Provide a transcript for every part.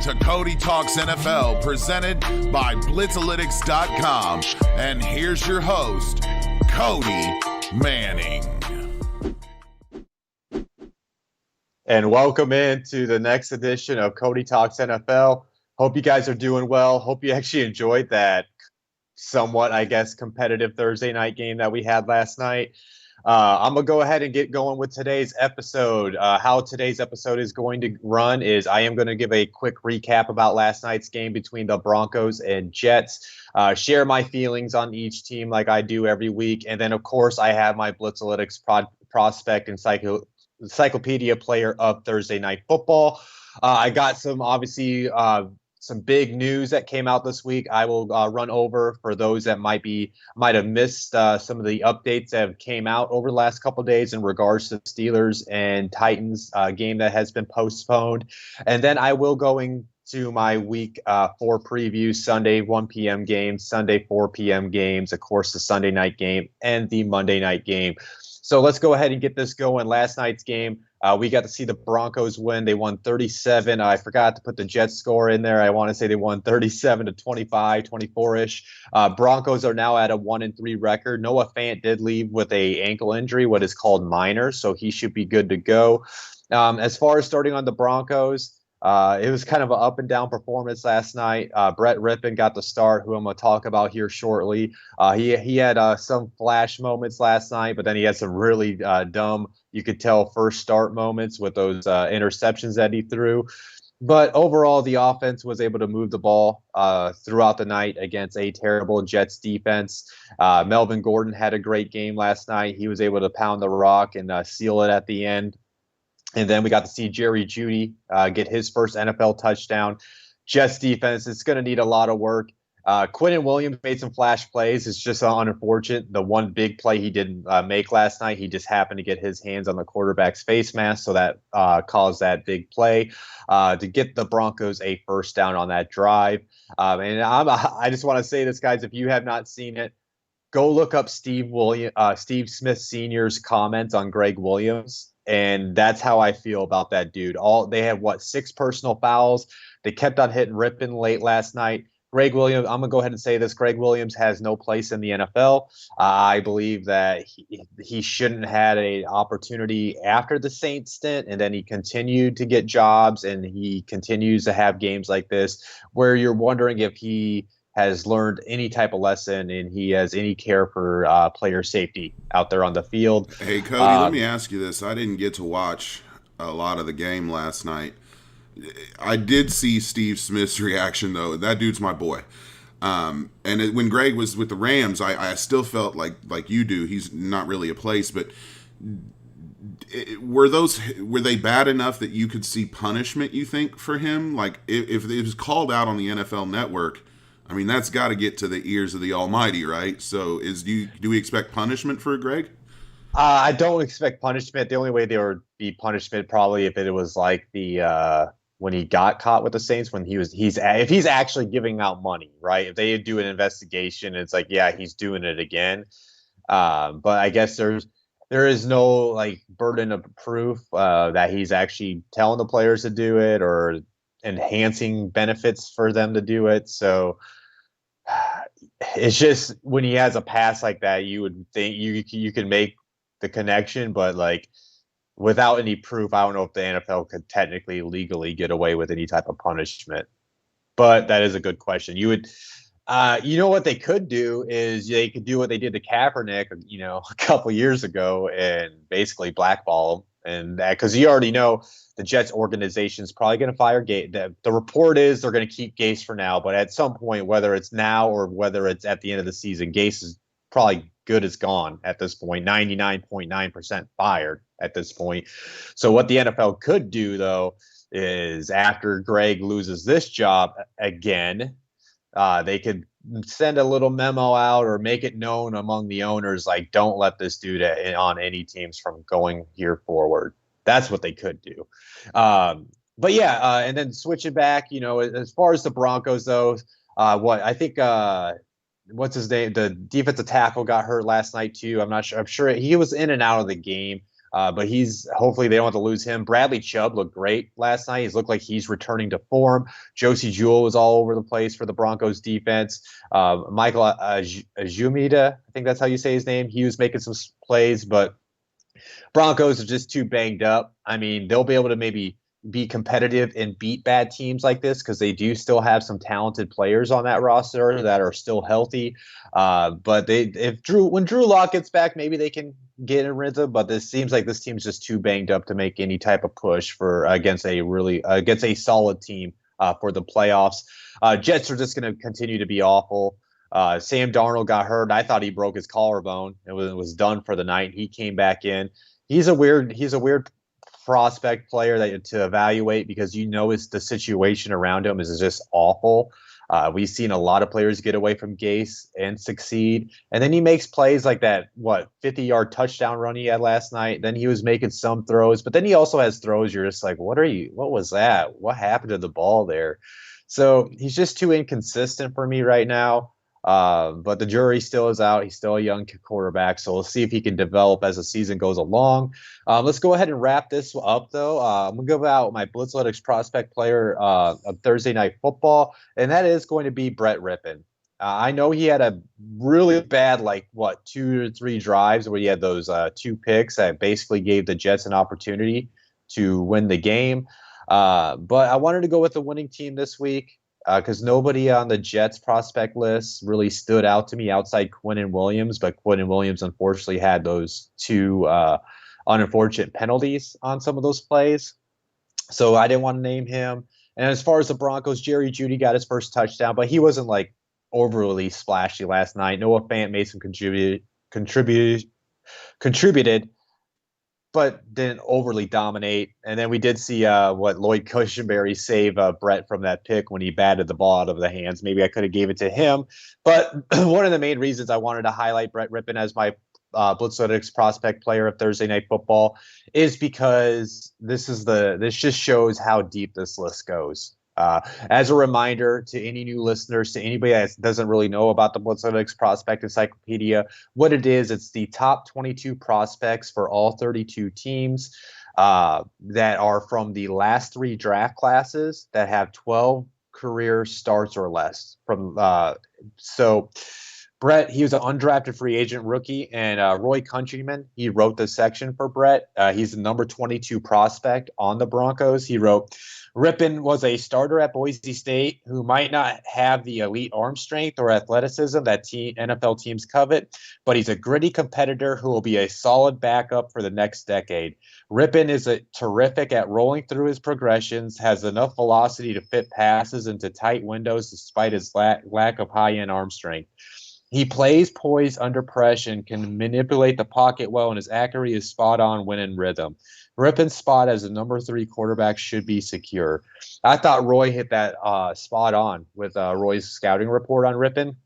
to Cody Talks NFL, presented by Blitzalytics.com. And here's your host, Cody Manning. And welcome into the next edition of Cody Talks NFL. Hope you guys are doing well. Hope you actually enjoyed that somewhat, I guess, competitive Thursday night game that we had last night. I'm going to go ahead and get going with today's episode. How today's episode is going to run is I am going to give a quick recap about last night's game between the Broncos and Jets, share my feelings on each team like I do every week. And then, of course, I have my Blitzalytics prospect and encyclopedia player of Thursday Night Football. I got some big news that came out this week. I will run over for those that might have missed some of the updates that came out over the last couple of days in regards to the Steelers and Titans game that has been postponed. And then I will go into my week 4 preview: Sunday 1 p.m. games, Sunday 4 p.m. games, of course the Sunday night game, and the Monday night game. So let's go ahead and get this going. Last night's game, we got to see the Broncos win. They won 37. I forgot to put the Jets score in there. I want to say they won 37-25, 24-ish. Broncos are now at a 1-3 record. Noah Fant did leave with an ankle injury, what is called minor, so he should be good to go. As far as starting on the Broncos, it was kind of an up and down performance last night. Brett Rippon got the start, who I'm going to talk about here shortly. He had some flash moments last night, but then he had some really dumb, you could tell, first start moments with those interceptions that he threw. But overall, the offense was able to move the ball throughout the night against a terrible Jets defense. Melvin Gordon had a great game last night. He was able to pound the rock and seal it at the end. And then we got to see Jerry Jeudy get his first NFL touchdown. Jets defense, it's going to need a lot of work. Quinnen Williams made some flash plays. It's just unfortunate. The one big play he didn't make last night, he just happened to get his hands on the quarterback's face mask, so that caused that big play to get the Broncos a first down on that drive. And I just want to say this, guys, if you have not seen it, go look up Steve Smith Sr.'s comments on Greg Williams. And that's how I feel about that dude. They had 6 personal fouls. They kept on hitting Rippon late last night. Greg Williams, I'm going to go ahead and say this. Greg Williams has no place in the NFL. I believe that he shouldn't have had an opportunity after the Saints stint, and then he continued to get jobs, and he continues to have games like this where you're wondering if he has learned any type of lesson and he has any care for player safety out there on the field. Hey, Cody, let me ask you this. I didn't get to watch a lot of the game last night. I did see Steve Smith's reaction, though. That dude's my boy. When Greg was with the Rams, I still felt like you do. He's not really a place, but were they bad enough that you could see punishment, you think, for him? Like, if it was called out on the NFL Network, I mean, that's got to get to the ears of the Almighty, right? So do we expect punishment for Greg? I don't expect punishment. The only way there would be punishment probably if it was like when he got caught with the Saints, when if he's actually giving out money, right? If they do an investigation, it's like, yeah, he's doing it again. But I guess there is no burden of proof that he's actually telling the players to do it or enhancing benefits for them to do it. So it's just when he has a pass like that, you would think you can make the connection, but without any proof, I don't know if the NFL could technically legally get away with any type of punishment. But that is a good question. You know what they could do is they could do what they did to Kaepernick, a couple years ago and basically blackball him. And that, because you already know the Jets organization is probably going to fire Gase. The report is they're going to keep Gase for now, but at some point, whether it's now or whether it's at the end of the season, Gase is probably good as gone at this point, 99.9% fired at this point. So what the NFL could do, though, is after Greg loses this job again, they could send a little memo out or make it known among the owners, don't let this dude on any teams from going here forward. That's what they could do. But yeah, and then switch it back, as far as the Broncos, though, what's his name? The defensive tackle got hurt last night too. I'm not sure. I'm sure he was in and out of the game. But hopefully they don't have to lose him. Bradley Chubb looked great last night. He's looked like he's returning to form. Josie Jewell was all over the place for the Broncos defense. Michael Ajumida, I think that's how you say his name. He was making some plays, but Broncos are just too banged up. I mean, they'll be able to maybe be competitive and beat bad teams like this because they do still have some talented players on that roster that are still healthy. But when Drew Lock gets back, maybe they can get in rhythm. But this seems like this team's just too banged up to make any type of push for against a solid team for the playoffs. Jets are just going to continue to be awful. Sam Darnold got hurt. I thought he broke his collarbone. It was done for the night. He came back in. He's a weird prospect player to evaluate because it's the situation around him is just awful. We've seen a lot of players get away from Gase and succeed, and then he makes plays like that 50-yard touchdown run he had last night. Then he was making some throws, but then he also has throws you're just like, what was that? What happened to the ball there? So he's just too inconsistent for me right now. But the jury still is out. He's still a young quarterback, so we'll see if he can develop as the season goes along. Let's go ahead and wrap this up, though. I'm going to give out my Blitzletics prospect player of Thursday Night Football, and that is going to be Brett Rippon. I know he had a really bad, 2 or 3 drives where he had those 2 picks that basically gave the Jets an opportunity to win the game. But I wanted to go with the winning team this week because nobody on the Jets prospect list really stood out to me outside Quinnen Williams. But Quinnen Williams, unfortunately, had those 2 unfortunate penalties on some of those plays. So I didn't want to name him. And as far as the Broncos, Jerry Jeudy got his first touchdown, but he wasn't overly splashy last night. Noah Fant made some contributed, but didn't overly dominate. And then we did see Lloyd Cushenberry save Brett from that pick when he batted the ball out of the hands. Maybe I could have gave it to him. But one of the main reasons I wanted to highlight Brett Rippon as my Blitzletics prospect player of Thursday Night Football is because this just shows how deep this list goes. As a reminder to any new listeners, to anybody that doesn't really know about the Blitzletics Prospect Encyclopedia, what it is, it's the top 22 prospects for all 32 teams that are from the last 3 draft classes that have 12 career starts or less. So Brett, he was an undrafted free agent rookie, and Roy Countryman, he wrote the section for Brett. He's the number 22 prospect on the Broncos. He wrote, Rippon was a starter at Boise State who might not have the elite arm strength or athleticism that NFL teams covet, but he's a gritty competitor who will be a solid backup for the next decade. Rippon is terrific at rolling through his progressions, has enough velocity to fit passes into tight windows despite his lack of high-end arm strength. He plays poised under pressure and can manipulate the pocket well, and his accuracy is spot on when in rhythm. Rippon's spot as the number 3 quarterback should be secure. I thought Roy hit that spot on with Roy's scouting report on Rippon.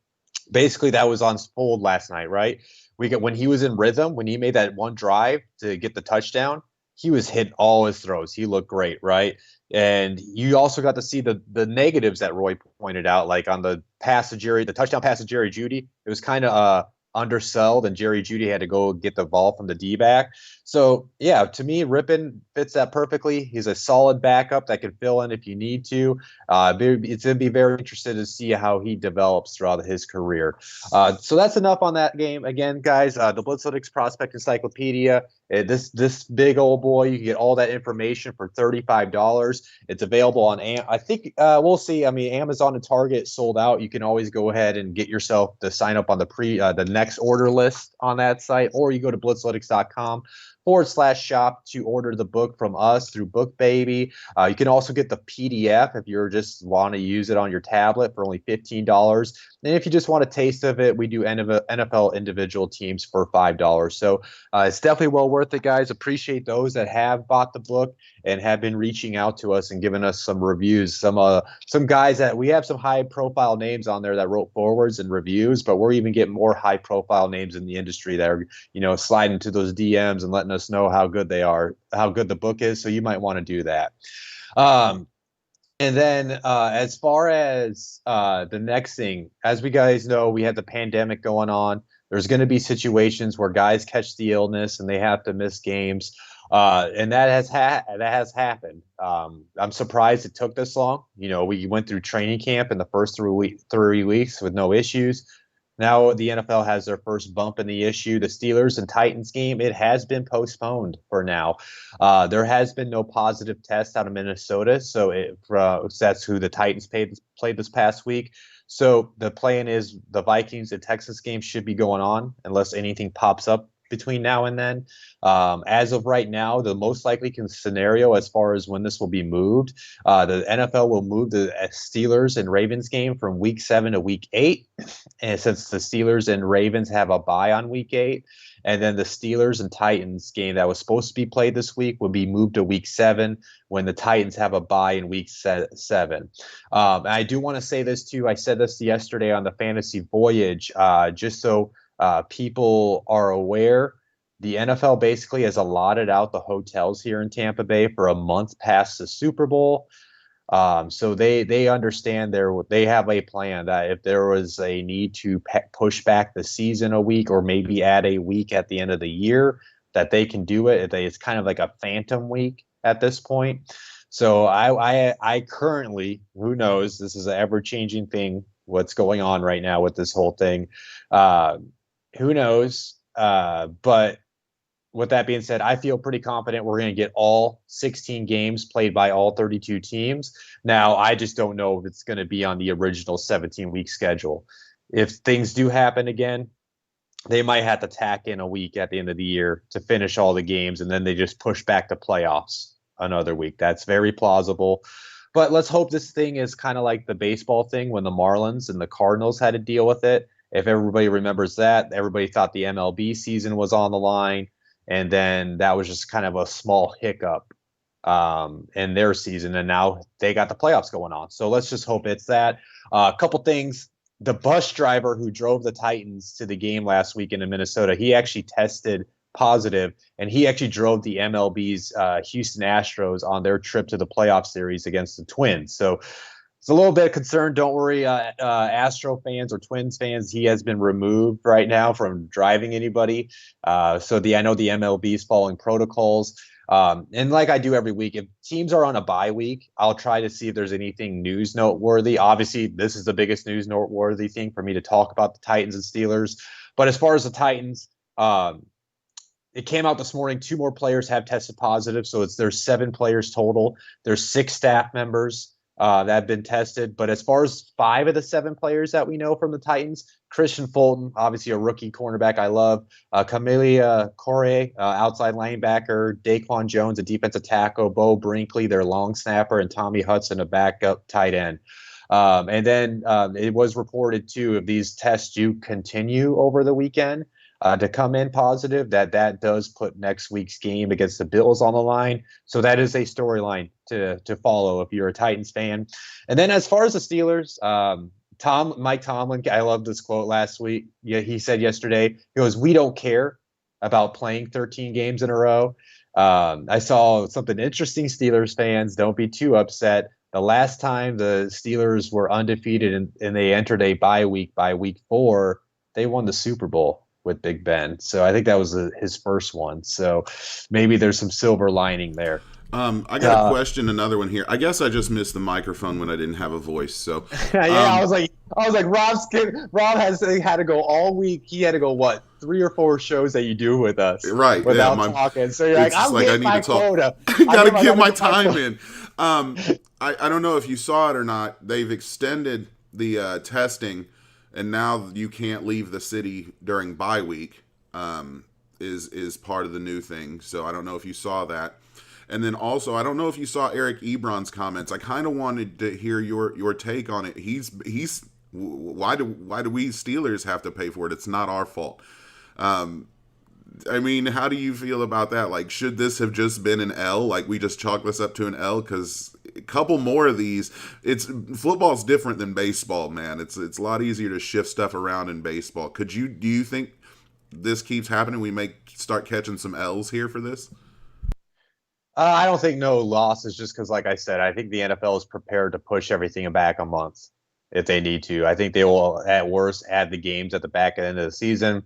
Basically, that was on full last night, right? When he was in rhythm, when he made that one drive to get the touchdown, he was hitting all his throws. He looked great, right? And you also got to see the negatives that Roy pointed out, like on the touchdown pass to Jerry Jeudy. It was kind of undersold, and Jerry Jeudy had to go get the ball from the D-back. So, yeah, to me, Rippon fits that perfectly. He's a solid backup that can fill in if you need to. It's going to be very interesting to see how he develops throughout his career. So that's enough on that game. Again, guys, the Blitzletics Prospect Encyclopedia, this big old boy, you can get all that information for $35. It's available on I think we'll see. I mean, Amazon and Target sold out. You can always go ahead and get yourself to sign up on the next order list on that site, or you go to blitzletics.com/shop to order the book from us through BookBaby. You can also get the PDF if you just want to use it on your tablet for only $15. And if you just want a taste of it, we do NFL individual teams for $5. So it's definitely well worth it, guys. Appreciate those that have bought the book and have been reaching out to us and giving us some reviews. Some guys that we have some high profile names on there that wrote forwards and reviews, but we're even getting more high profile names in the industry that are, sliding to those DMs and letting us know how good they are, how good the book is. So you might want to do that. And then as far as the next thing, as we guys know, we had the pandemic going on. There's going to be situations where guys catch the illness and they have to miss games. And that has happened. I'm surprised it took this long. We went through training camp in the first 3 weeks with no issues. Now the NFL has their first bump in the issue. The Steelers and Titans game, it has been postponed for now. There has been no positive test out of Minnesota, so that's who the Titans played this past week. So the plan is the Vikings and Texas game should be going on unless anything pops up between now and then. As of right now, the most likely scenario as far as when this will be moved, the NFL will move the Steelers and Ravens game from week 7 to week 8. And since the Steelers and Ravens have a bye on week 8, and then the Steelers and Titans game that was supposed to be played this week would be moved to week 7 when the Titans have a bye in week 7. I do want to say this too. I said this yesterday on the Fantasy Voyage, just so people are aware. The NFL basically has allotted out the hotels here in Tampa Bay for a month past the Super Bowl. So they understand they have a plan that if there was a need to push back the season a week or maybe add a week at the end of the year, that they can do it. It's kind of like a phantom week at this point. So I currently, who knows, this is an ever-changing thing, what's going on right now with this whole thing. Who knows? But with that being said, I feel pretty confident we're going to get all 16 games played by all 32 teams. Now, I just don't know if it's going to be on the original 17-week schedule. If things do happen again, they might have to tack in a week at the end of the year to finish all the games, and then they just push back the playoffs another week. That's very plausible. But let's hope this thing is kind of like the baseball thing when the Marlins and the Cardinals had to deal with it. If everybody remembers that, everybody thought the MLB season was on the line. And then that was just kind of a small hiccup in their season. And now they got the playoffs going on. So let's just hope it's that. A couple things. The bus driver who drove the Titans to the game last week in Minnesota, he actually tested positive, and he actually drove the MLB's Houston Astros on their trip to the playoff series against the Twins. So it's a little bit concerned. Don't worry, Astro fans or Twins fans. He has been removed right now from driving anybody. I know the MLB is following protocols. And like I do every week, if teams are on a bye week, I'll try to see if there's anything news noteworthy. Obviously, this is the biggest news noteworthy thing for me to talk about the Titans and Steelers. But as far as the Titans, it came out this morning. 2 more players have tested positive, so there's 7 players total. There's 6 staff members that have been tested. But as far as 5 of the 7 players that we know from the Titans, Christian Fulton, obviously a rookie cornerback I love, Camelia Corey, outside linebacker, Daquan Jones, a defensive tackle, Bo Brinkley, their long snapper, and Tommy Hudson, a backup tight end. And then it was reported, too, if these tests do continue over the weekend, to come in positive, that does put next week's game against the Bills on the line. So that is a storyline to follow if you're a Titans fan. And then as far as the Steelers, Mike Tomlin, I loved this quote last week. Yeah, he said yesterday, he goes, "We don't care about playing 13 games in a row." I saw something interesting, Steelers fans. Don't be too upset. The last time the Steelers were undefeated and they entered a bye week by week 4, they won the Super Bowl with Big Ben. So I think that was his first one. So maybe there's some silver lining there. I got a question, another one here. I guess I just missed the microphone when I didn't have a voice. So I was like, Rob has had to go all week. He had to go 3 or 4 shows that you do with us, right? Without talking. So you're like, I'm like, getting my quota. I gotta get my time in. I don't know if you saw it or not. They've extended the testing, and now you can't leave the city during bye week. Is part of the new thing. So I don't know if you saw that. And then also, I don't know if you saw Eric Ebron's comments. I kind of wanted to hear your take on it. He's why do we Steelers have to pay for it? It's not our fault. I mean, how do you feel about that? Like, should this have just been an L? Like, we just chalk this up to an L? Because a couple more of these, football's different than baseball, man. It's a lot easier to shift stuff around in baseball. Do you think this keeps happening? We may start catching some L's here for this? I don't think no loss is just because, like I said, I think the NFL is prepared to push everything back a month. if they need to. I think they will, at worst, add the games at the back end of the season.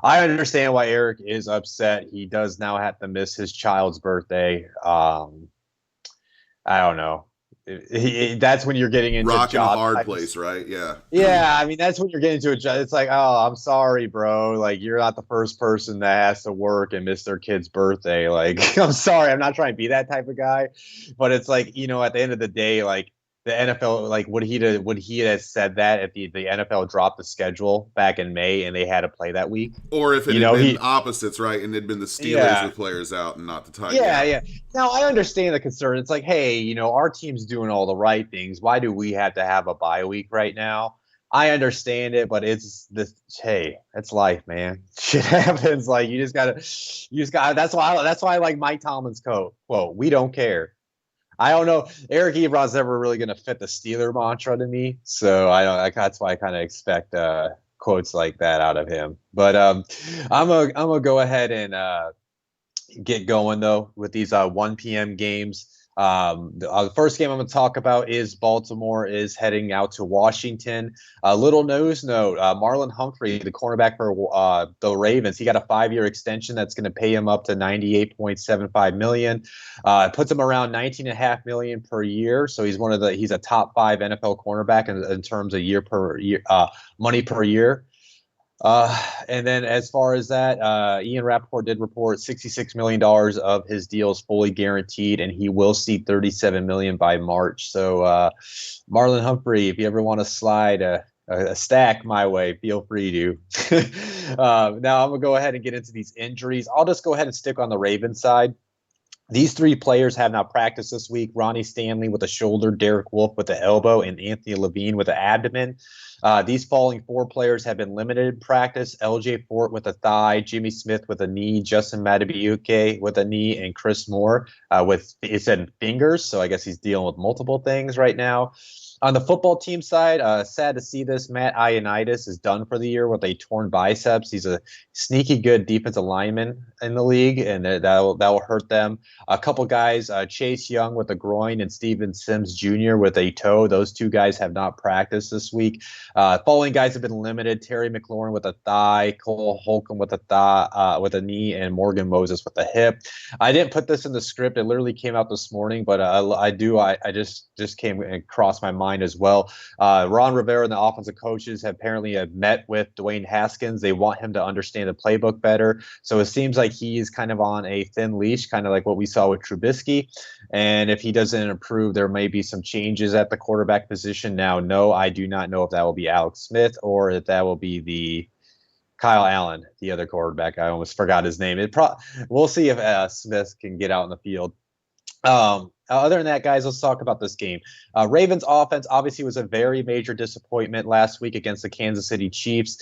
I understand why Eric is upset. He does now have to miss his child's birthday. I don't know. That's when you're getting into Rock in a job hard type of. place, right? Yeah. Yeah, I mean that's when you're getting to a job. It's like, oh, I'm sorry, bro. Like you're not the first person that has to work and miss their kid's birthday. Like I'm sorry, I'm not trying to be that type of guy, but it's like at the end of the day, like the NFL, like would he have said that if the NFL dropped the schedule back in May and they had to play that week? Or if it You had know, been he opposites, right, and it'd been the Steelers yeah. with players out and not the Titans. Yeah, Yeah. yeah. Now I understand the concern. It's like, hey, our team's doing all the right things. Why do we have to have a bye week right now? I understand it, but it's this. Hey, it's life, man. Shit happens. Like you just gotta. That's why I like Mike Tomlin's quote. We don't care. I don't know. Eric Ebron's never really gonna fit the Steeler mantra to me, so I don't. That's why I kind of expect quotes like that out of him. But I'm gonna go ahead and get going though with these 1 p.m. games. The first game I'm going to talk about is Baltimore is heading out to Washington. A little news note: Marlon Humphrey, the cornerback for the Ravens, he got a 5-year extension that's going to pay him up to $98.75 million. It puts him around $19.5 million per year. So he's a top 5 NFL cornerback in terms of money per year. And then as far as that, Ian Rappaport did report $66 million of his deal is fully guaranteed, and he will see $37 million by March. So, Marlon Humphrey, if you ever want to slide a stack my way, feel free to. Now I'm gonna go ahead and get into these injuries. I'll just go ahead and stick on the Ravens side. These 3 players have not practiced this week. Ronnie Stanley with a shoulder, Derek Wolfe with the elbow, and Anthony Levine with the abdomen. These following 4 players have been limited in practice. LJ Fort with a thigh, Jimmy Smith with a knee, Justin Madubuike with a knee, and Chris Moore with, it said, fingers. So I guess he's dealing with multiple things right now. On the football team side, sad to see this. Matt Ioannidis is done for the year with a torn biceps. He's a sneaky good defensive lineman in the league, and that will hurt them. A couple guys, Chase Young with a groin and Steven Sims Jr. with a toe. Those 2 guys have not practiced this week. Following guys have been limited: Terry McLaurin with a thigh, Cole Holcomb with a thigh, with a knee, and Morgan Moses with a hip. I didn't put this in the script; it literally came out this morning, but I just came across my mind as well. Ron Rivera and the offensive coaches apparently have met with Dwayne Haskins. They want him to understand the playbook better. So it seems like he's kind of on a thin leash, kind of like what we saw with Trubisky. And if he doesn't improve, there may be some changes at the quarterback position. Now, no, I do not know if that will be Alex Smith or if that will be the Kyle Allen, the other quarterback. I almost forgot his name. We'll see if Smith can get out in the field. Other than that, guys, let's talk about this game. Ravens offense obviously was a very major disappointment last week against the Kansas City Chiefs.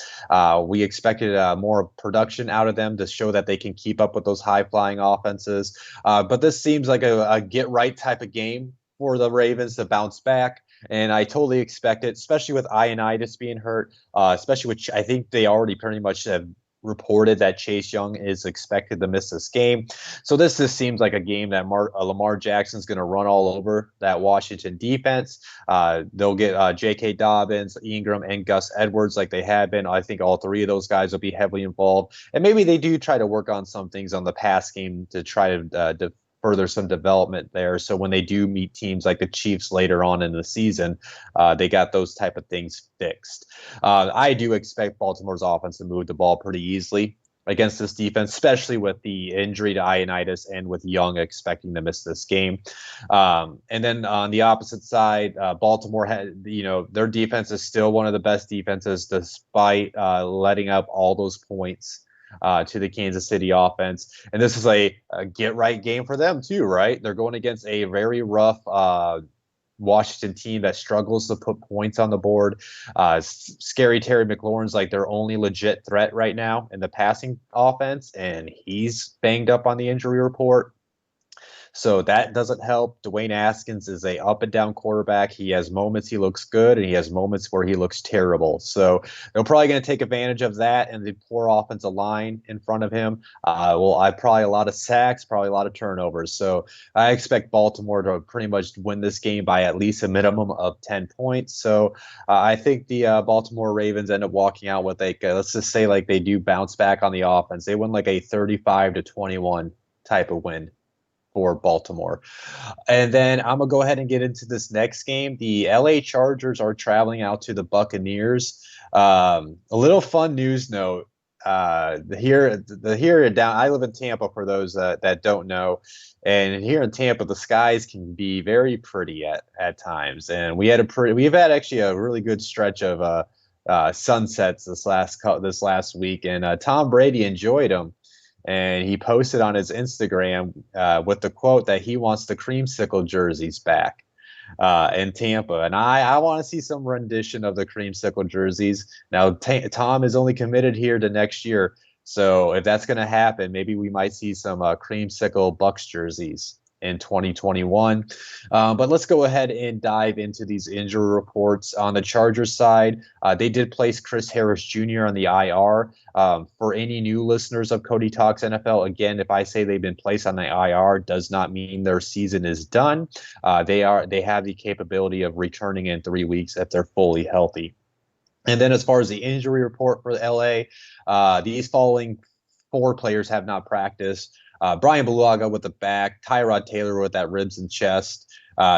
We expected more production out of them to show that they can keep up with those high-flying offenses. But this seems like a get-right type of game for the Ravens to bounce back. And I totally expect it, especially with Ioannidis being hurt, especially which I think they already pretty much have reported that Chase Young is expected to miss this game. So this just seems like a game that Lamar Jackson's going to run all over that Washington defense. They'll get J.K. Dobbins, Ingram, and Gus Edwards like they have been. I think all 3 of those guys will be heavily involved. And maybe they do try to work on some things on the pass game to try to further some development there. So when they do meet teams like the Chiefs later on in the season, they got those type of things fixed. I do expect Baltimore's offense to move the ball pretty easily against this defense, especially with the injury to Ioannidis and with Young expecting to miss this game. And then on the opposite side, Baltimore had, their defense is still one of the best defenses despite letting up all those points to the Kansas City offense. And this is a get-right game for them too, right? They're going against a very rough Washington team that struggles to put points on the board. Scary Terry McLaurin's like their only legit threat right now in the passing offense, and he's banged up on the injury report. So that doesn't help. Dwayne Haskins is a up and down quarterback. He has moments he looks good, and he has moments where he looks terrible. So they're probably going to take advantage of that and the poor offensive line in front of him. I probably a lot of sacks, probably a lot of turnovers. So I expect Baltimore to pretty much win this game by at least a minimum of 10 points. So I think the Baltimore Ravens end up walking out with let's just say like they do bounce back on the offense. They win like a 35-21 type of win for Baltimore. And then I'm going to go ahead and get into this next game. The LA Chargers are traveling out to the Buccaneers. A little fun news note. Here down, I live in Tampa for those that don't know. And here in Tampa, the skies can be very pretty at times. And we've had actually a really good stretch of sunsets this last week. And Tom Brady enjoyed them, and he posted on his Instagram with the quote that he wants the creamsicle jerseys back in Tampa. And I want to see some rendition of the creamsicle jerseys. Now, Tom is only committed here to next year. So if that's going to happen, maybe we might see some creamsicle Bucks jerseys in 2021. But let's go ahead and dive into these injury reports. On the Chargers side, they did place Chris Harris Jr. on the IR. For any new listeners of Cody Talks NFL, again, if I say they've been placed on the IR, does not mean their season is done. They have the capability of returning in 3 weeks if they're fully healthy. And then as far as the injury report for LA, these following 4 players have not practiced. Brian Bulaga with the back, Tyrod Taylor with that ribs and chest,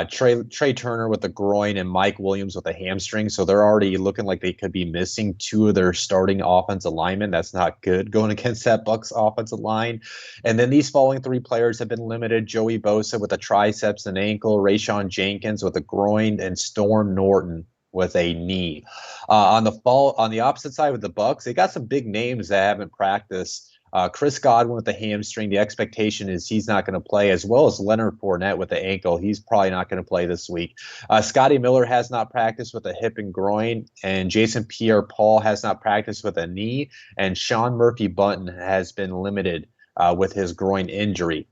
Trey Turner with the groin, and Mike Williams with the hamstring. So they're already looking like they could be missing 2 of their starting offensive linemen. That's not good going against that Bucks offensive line. And then these following 3 players have been limited: Joey Bosa with a triceps and ankle, Rayshon Jenkins with a groin, and Storm Norton with a knee. On the opposite side with the Bucks, they got some big names that haven't practiced. Chris Godwin with the hamstring. The expectation is he's not going to play, as well as Leonard Fournette with the ankle. He's probably not going to play this week. Scotty Miller has not practiced with a hip and groin, and Jason Pierre-Paul has not practiced with a knee, and Sean Murphy-Bunting has been limited with his groin injury.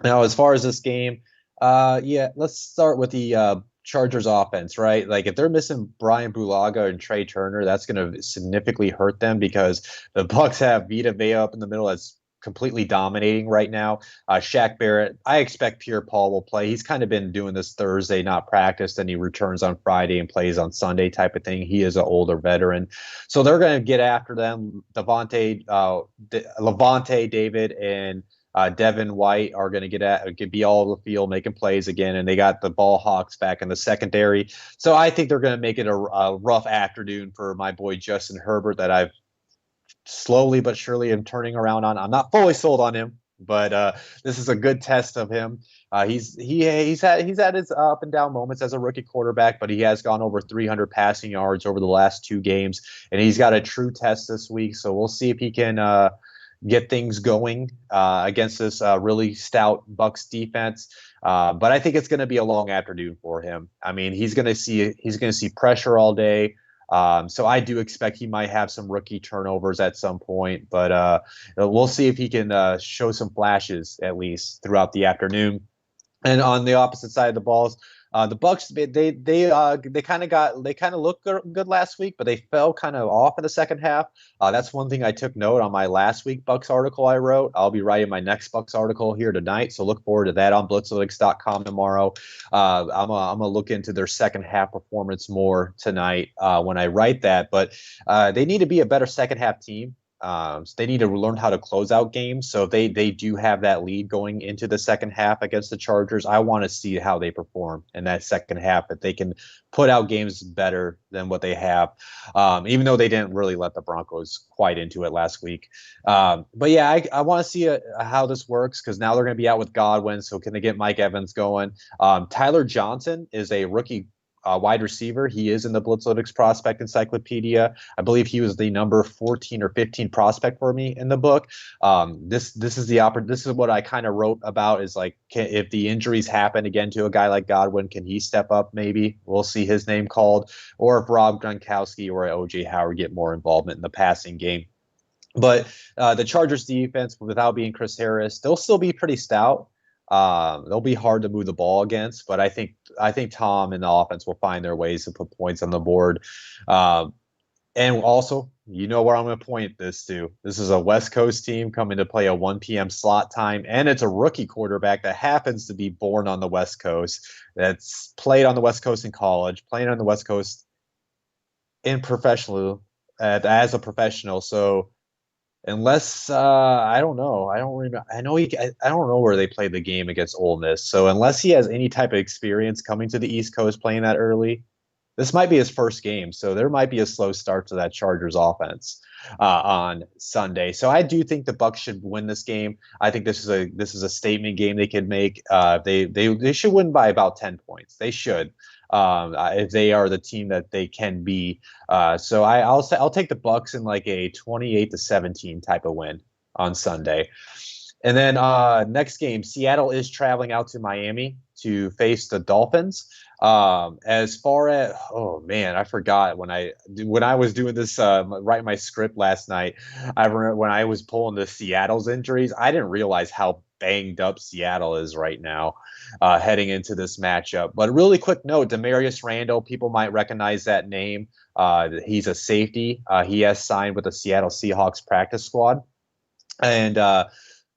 Now, as far as this game, let's start with the Chargers offense, right? Like if they're missing Brian Bulaga and Trey Turner, that's going to significantly hurt them, because the Bucks have Vita Vea up in the middle that's completely dominating right now. Shaq Barrett, I expect Pierre-Paul will play. He's kind of been doing this Thursday, not practice, and he returns on Friday and plays on Sunday type of thing. He is an older veteran. So they're going to get after them. Levante David and Devin White are going to be all over the field making plays again, and they got the ball hawks back in the secondary. So I think they're going to make it a rough afternoon for my boy Justin Herbert, that I've slowly but surely am turning around on. I'm not fully sold on him, but this is a good test of him. He's had his up and down moments as a rookie quarterback, but he has gone over 300 passing yards over the last 2 games, and he's got a true test this week. So we'll see if he can get things going against this really stout Bucks defense. But I think it's going to be a long afternoon for him. I mean, he's going to see pressure all day. So I do expect he might have some rookie turnovers at some point, but we'll see if he can show some flashes at least throughout the afternoon. And on the opposite side of the balls, the Bucks, they kind of looked good last week, but they fell kind of off in the second half. That's one thing I took note on my last week Bucks article I wrote. I'll be writing my next Bucks article here tonight, so look forward to that on blitzlytics.com tomorrow. I'm gonna look into their second half performance more tonight when I write that, but they need to be a better second half team. They need to learn how to close out games. So they do have that lead going into the second half against the Chargers. I want to see how they perform in that second half, if they can put out games better than what they have, even though they didn't really let the Broncos quite into it last week. But yeah, I want to see how this works, because now they're going to be out with Godwin. So can they get Mike Evans going? Tyler Johnson is a rookie wide receiver. He is in the Blitzlytics Prospect Encyclopedia. I believe he was the number 14 or 15 prospect for me in the book. This is what I kind of wrote about, is like, if the injuries happen again to a guy like Godwin, can he step up? Maybe we'll see his name called, or if Rob Gronkowski or OJ Howard get more involvement in the passing game. But the Chargers defense, without being Chris Harris, they'll still be pretty stout. They'll be hard to move the ball against, but I think Tom and the offense will find their ways to put points on the board. Um, and also, you know where I'm going to point this to. This is a West Coast team coming to play a 1 p.m. slot time, and it's a rookie quarterback that happens to be born on the West Coast, that's played on the West Coast in college, playing on the West Coast in professional as a professional. So unless I don't know, I don't remember. I don't know where they played the game against Ole Miss. So unless he has any type of experience coming to the East Coast playing that early, this might be his first game, so there might be a slow start to that Chargers offense on Sunday. So I do think the Bucks should win this game. I think this is a statement game they could make. They should win by about 10 points. They should. If they are the team that they can be. So I'll take the Bucks in like a 28-17 type of win on Sunday. And then next game, Seattle is traveling out to Miami to face the Dolphins. As far as, oh man, I forgot when I was doing this writing my script last night. I remember when I was pulling the Seattle's injuries, I didn't realize how banged up Seattle is right now heading into this matchup. But a really quick note, Demarius Randall, people might recognize that name. He's a safety. He has signed with the Seattle Seahawks practice squad. And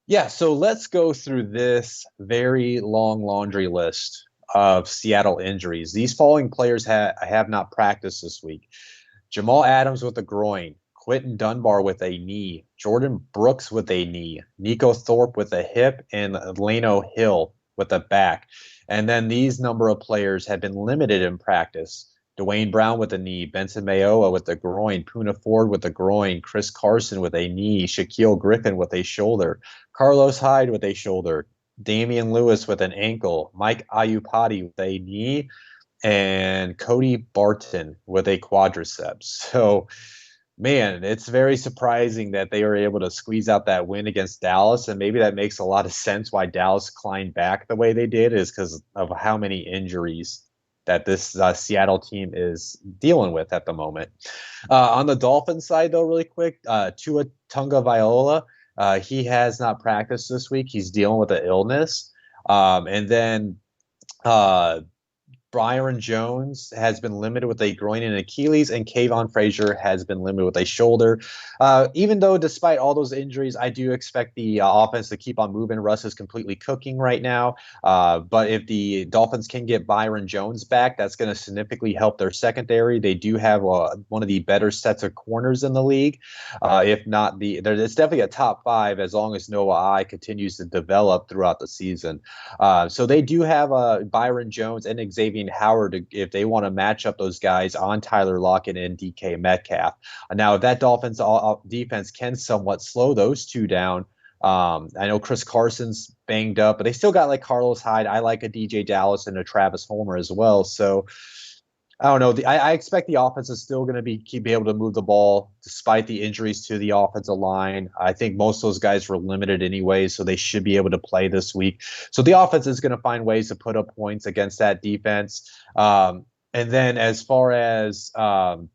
yeah, so let's go through this very long laundry list of Seattle injuries. These following players have not practiced this week: Jamal Adams with a groin, Quentin Dunbar with a knee, Jordan Brooks with a knee, Nico Thorpe with a hip, and Lano Hill with a back. And then these number of players have been limited in practice: Dwayne Brown with a knee, Benson Mayowa with a groin, Poona Ford with a groin, Chris Carson with a knee, Shaquille Griffin with a shoulder, Carlos Hyde with a shoulder, Damian Lewis with an ankle, Mike Ayupati with a knee, and Cody Barton with a quadriceps. So, man, it's very surprising that they were able to squeeze out that win against Dallas. And maybe that makes a lot of sense why Dallas climbed back the way they did, is because of how many injuries that this Seattle team is dealing with at the moment. On the Dolphins side, though, really quick, Tua Tagovailoa, he has not practiced this week. He's dealing with an illness. And then Byron Jones has been limited with a groin and Achilles, and Kayvon Frazier has been limited with a shoulder. Even though, despite all those injuries, I do expect the offense to keep on moving. Russ is completely cooking right now. But if the Dolphins can get Byron Jones back, that's going to significantly help their secondary. They do have one of the better sets of corners in the league. If not it's definitely a top 5 as long as Noah I continues to develop throughout the season. So they do have Byron Jones and Xavier Howard if they want to match up those guys on Tyler Lockett and DK Metcalf. Now, if that Dolphins defense can somewhat slow those two down, I know Chris Carson's banged up, but they still got like Carlos Hyde. I like a DJ Dallas and a Travis Homer as well. So I don't know. I expect the offense is still going to be able to move the ball despite the injuries to the offensive line. I think most of those guys were limited anyway, so they should be able to play this week. So the offense is going to find ways to put up points against that defense. And then as far as the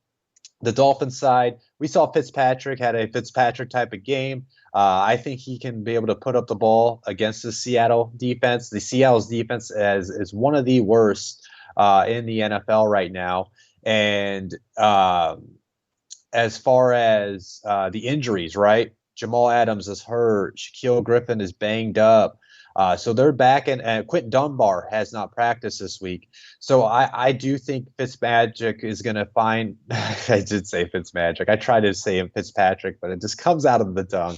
Dolphins side, we saw Fitzpatrick had a Fitzpatrick type of game. I think he can be able to put up the ball against the Seattle defense. The Seattle's defense is one of the worst in the NFL right now. And as far as the injuries, right? Jamal Adams is hurt. Shaquille Griffin is banged up. So they're back, and Quentin Dunbar has not practiced this week. So I do think Fitzmagic is going to find – I did say Fitzmagic. I try to say Fitzpatrick, but it just comes out of the tongue.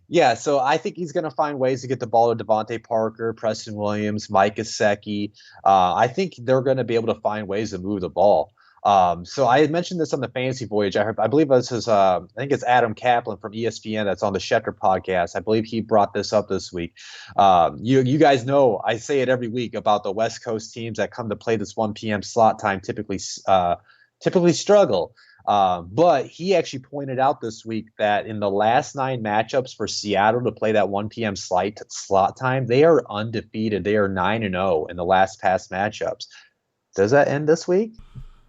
Yeah, so I think he's going to find ways to get the ball to Devontae Parker, Preston Williams, Mike Gesicki. I think they're going to be able to find ways to move the ball. So I had mentioned this on the Fantasy Voyage. I believe this is I think it's Adam Kaplan from ESPN that's on the Schefter podcast. I believe he brought this up this week. You guys know I say it every week about the West Coast teams that come to play this 1 p.m. slot time typically struggle. But he actually pointed out this week that in the last 9 matchups for Seattle to play that 1 p.m. slot time, they are undefeated. They are 9-0 in the last past matchups. Does that end this week?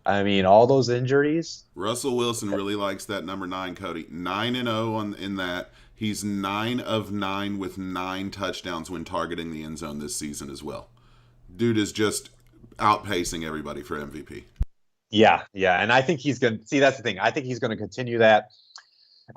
I mean, all those injuries. Russell Wilson really likes that number 9, Cody. 9-0 in that. He's 9 of 9 with 9 touchdowns when targeting the end zone this season as well. Dude is just outpacing everybody for MVP. Yeah, yeah, and I think he's gonna see. That's the thing. I think he's going to continue that.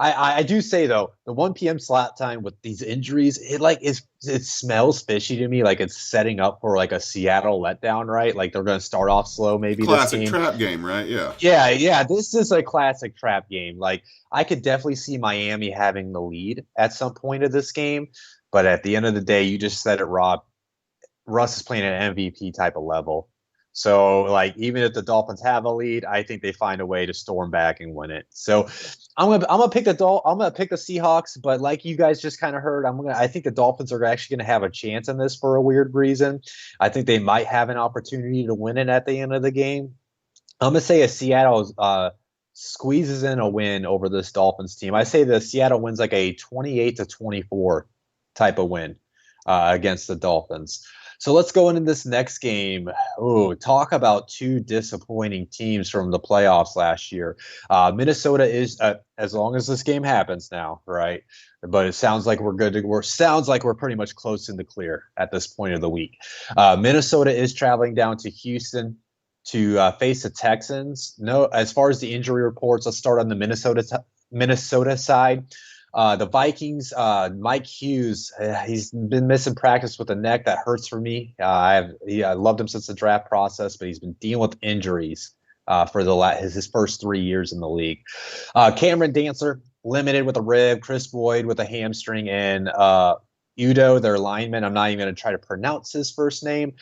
I do say though, the 1 p.m. slot time with these injuries, it smells fishy to me. Like it's setting up for like a Seattle letdown, right? Like they're going to start off slow, maybe this Classic game. trap game, right? Yeah. Yeah, yeah. This is a classic trap game. Like I could definitely see Miami having the lead at some point of this game, but at the end of the day, you just said it, Rob. Russ is playing at an MVP type of level. So, like, even if the Dolphins have a lead, I think they find a way to storm back and win it. So, I'm gonna pick I'm gonna pick the Seahawks, but like you guys just kind of heard, I think the Dolphins are actually gonna have a chance in this for a weird reason. I think they might have an opportunity to win it at the end of the game. I'm gonna say a Seattle squeezes in a win over this Dolphins team. I say the Seattle wins like a 28-24 type of win against the Dolphins. So let's go into this next game. Oh, talk about two disappointing teams from the playoffs last year. Minnesota is, as long as this game happens now, right? But it sounds like we're good to. Sounds like we're pretty much close in the clear at this point of the week. Minnesota is traveling down to Houston to face the Texans. No, as far as the injury reports, let's start on the Minnesota side. The Vikings, Mike Hughes, he's been missing practice with a neck that hurts for me. I loved him since the draft process, but he's been dealing with injuries for his first 3 years in the league. Cameron Dancer, limited with a rib. Chris Boyd with a hamstring, and Udo, their lineman. I'm not even going to try to pronounce his first name.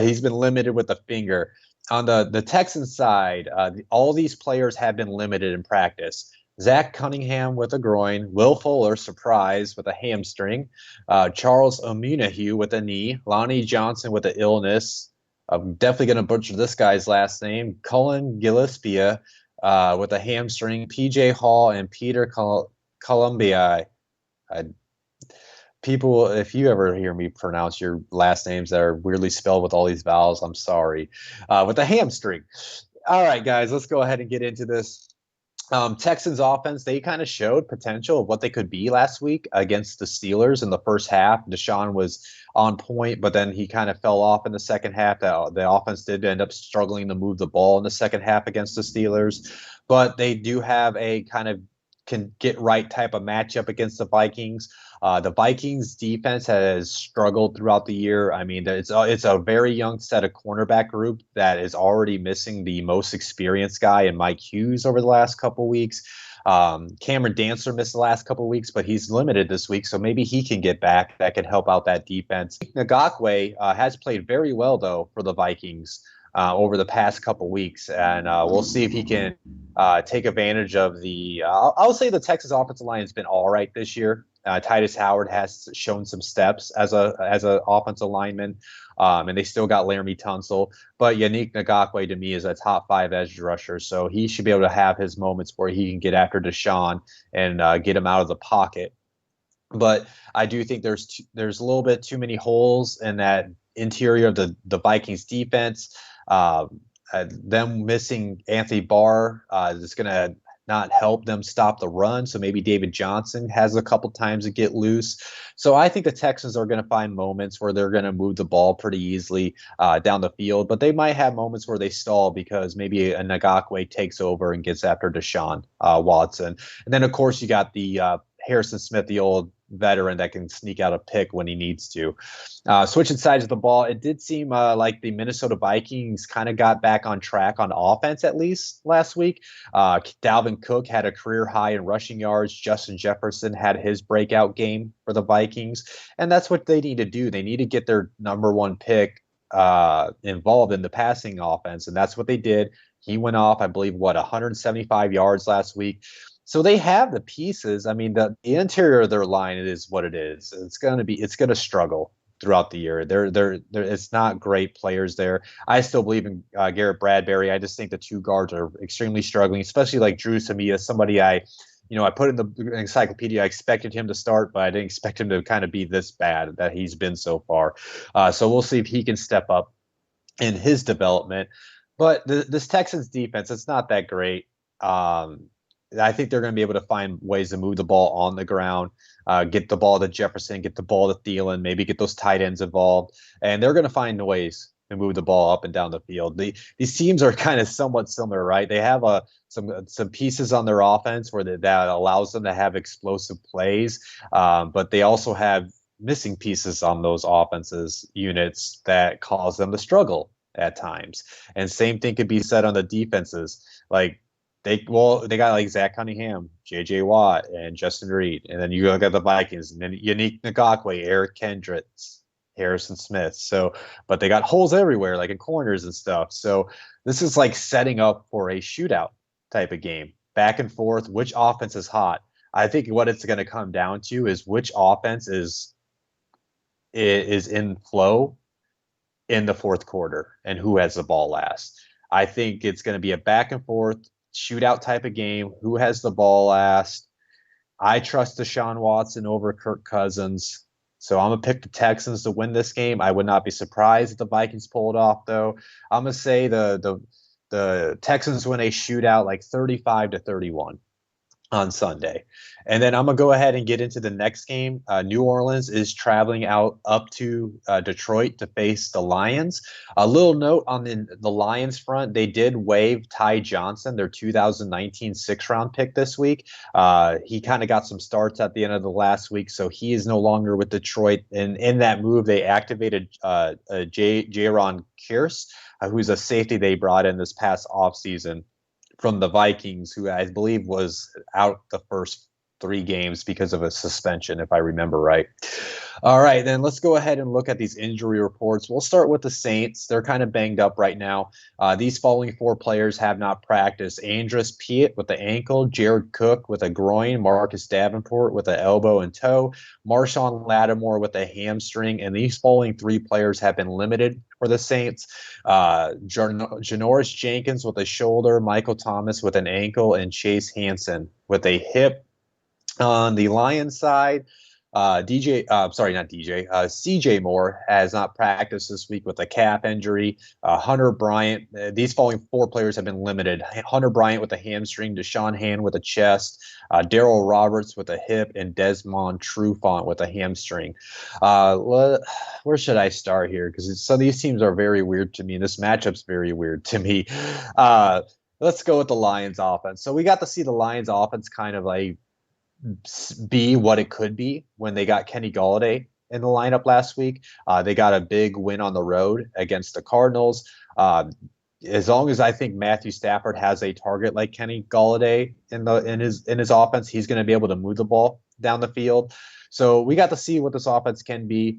He's been limited with a finger. On the Texans side, all these players have been limited in practice. Zach Cunningham with a groin, Will Fuller, surprise, with a hamstring, Charles Omenihu with a knee, Lonnie Johnson with an illness. I'm definitely going to butcher this guy's last name, Cullen Gillespie with a hamstring, PJ Hall, and Peter Columbia. People, if you ever hear me pronounce your last names that are weirdly spelled with all these vowels, I'm sorry. With a hamstring. All right, guys, let's go ahead and get into this. Texans offense, they kind of showed potential of what they could be last week against the Steelers in the first half. Deshaun was on point, but then he kind of fell off in the second half. The offense did end up struggling to move the ball in the second half against the Steelers, but they do have a kind of can get right type of matchup against the Vikings. The Vikings defense has struggled throughout the year. I mean, it's a very young set of cornerback group that is already missing the most experienced guy in Mike Hughes over the last couple weeks. Cameron Dancer missed the last couple weeks, but he's limited this week, so maybe he can get back. That can help out that defense. Ngakwe has played very well, though, for the Vikings over the past couple weeks, and we'll see if he can take advantage of the I'll say the Texas offensive line has been all right this year. Titus Howard has shown some steps as a offensive lineman, and they still got Laramie Tunsil. But Yannick Ngakwe, to me, is a top 5 edge rusher, so he should be able to have his moments where he can get after Deshaun and get him out of the pocket. But I do think there's a little bit too many holes in that interior of the Vikings defense. Them missing Anthony Barr is going to not help them stop the run. So maybe David Johnson has a couple times to get loose. So I think the Texans are going to find moments where they're going to move the ball pretty easily down the field, but they might have moments where they stall because maybe a Ngakwe takes over and gets after Deshaun Watson. And then, of course, you got the Harrison Smith, the old veteran that can sneak out a pick when he needs to. Switching sides of the ball, it did seem like the Minnesota Vikings kind of got back on track on offense, at least last week. Dalvin Cook had a career high in rushing yards. Justin Jefferson had his breakout game for the Vikings, and that's what they need to do. They need to get their number one pick involved in the passing offense, and that's what they did. He went off, I believe, 175 yards last week. So they have the pieces. I mean, the interior of their line, it is what it is. It's going to struggle throughout the year. It's not great players there. I still believe in Garrett Bradbury. I just think the two guards are extremely struggling, especially like Drew Samia, somebody I put in the encyclopedia. I expected him to start, but I didn't expect him to kind of be this bad that he's been so far. So we'll see if he can step up in his development. But this Texans defense, it's not that great. I think they're going to be able to find ways to move the ball on the ground, get the ball to Jefferson, get the ball to Thielen, maybe get those tight ends involved, and they're going to find ways to move the ball up and down the field. These teams are kind of somewhat similar, right? They have some pieces on their offense where that allows them to have explosive plays, but they also have missing pieces on those offenses units that cause them to struggle at times. And same thing could be said on the defenses. Like they got like Zach Cunningham, J.J. Watt, and Justin Reed, and then you look at the Vikings, and then Yannick Ngakoue, Eric Kendricks, Harrison Smith. So, but they got holes everywhere, like in corners and stuff. So this is like setting up for a shootout type of game, back and forth. Which offense is hot? I think what it's going to come down to is which offense is in flow in the fourth quarter and who has the ball last. I think it's going to be a back and forth shootout type of game. Who has the ball last? I trust Deshaun Watson over Kirk Cousins. So I'm going to pick the Texans to win this game. I would not be surprised if the Vikings pull it off, though. I'm going to say the Texans win a shootout like 35-31 on Sunday. And then I'm going to go ahead and get into the next game. New Orleans is traveling out up to Detroit to face the Lions. A little note on the Lions front, they did waive Ty Johnson, their 2019 sixth-round pick this week. He kind of got some starts at the end of the last week, so he is no longer with Detroit. And in that move, they activated Jaron Kearse, who's a safety they brought in this past offseason from the Vikings, who I believe was out the first 3 games because of a suspension, if I remember right. All right, then let's go ahead and look at these injury reports. We'll start with the Saints. They're kind of banged up right now. These following 4 players have not practiced. Andres Piet with the ankle, Jared Cook with a groin, Marcus Davenport with an elbow and toe, Marshawn Lattimore with a hamstring, and these following 3 players have been limited for the Saints. Janoris Jenkins with a shoulder, Michael Thomas with an ankle, and Chase Hansen with a hip. On the Lions side, CJ Moore has not practiced this week with a calf injury. Hunter Bryant, these following 4 players have been limited. Hunter Bryant with a hamstring, Deshaun Hand with a chest, Daryl Roberts with a hip, and Desmond Trufant with a hamstring. Where should I start here? Because some of these teams are very weird to me. This matchup's very weird to me. Let's go with the Lions offense. So we got to see the Lions offense kind of like be what it could be when they got Kenny Golladay in the lineup last week. They got a big win on the road against the Cardinals. As long as I think Matthew Stafford has a target like Kenny Golladay in his offense, he's going to be able to move the ball down the field. So we got to see what this offense can be.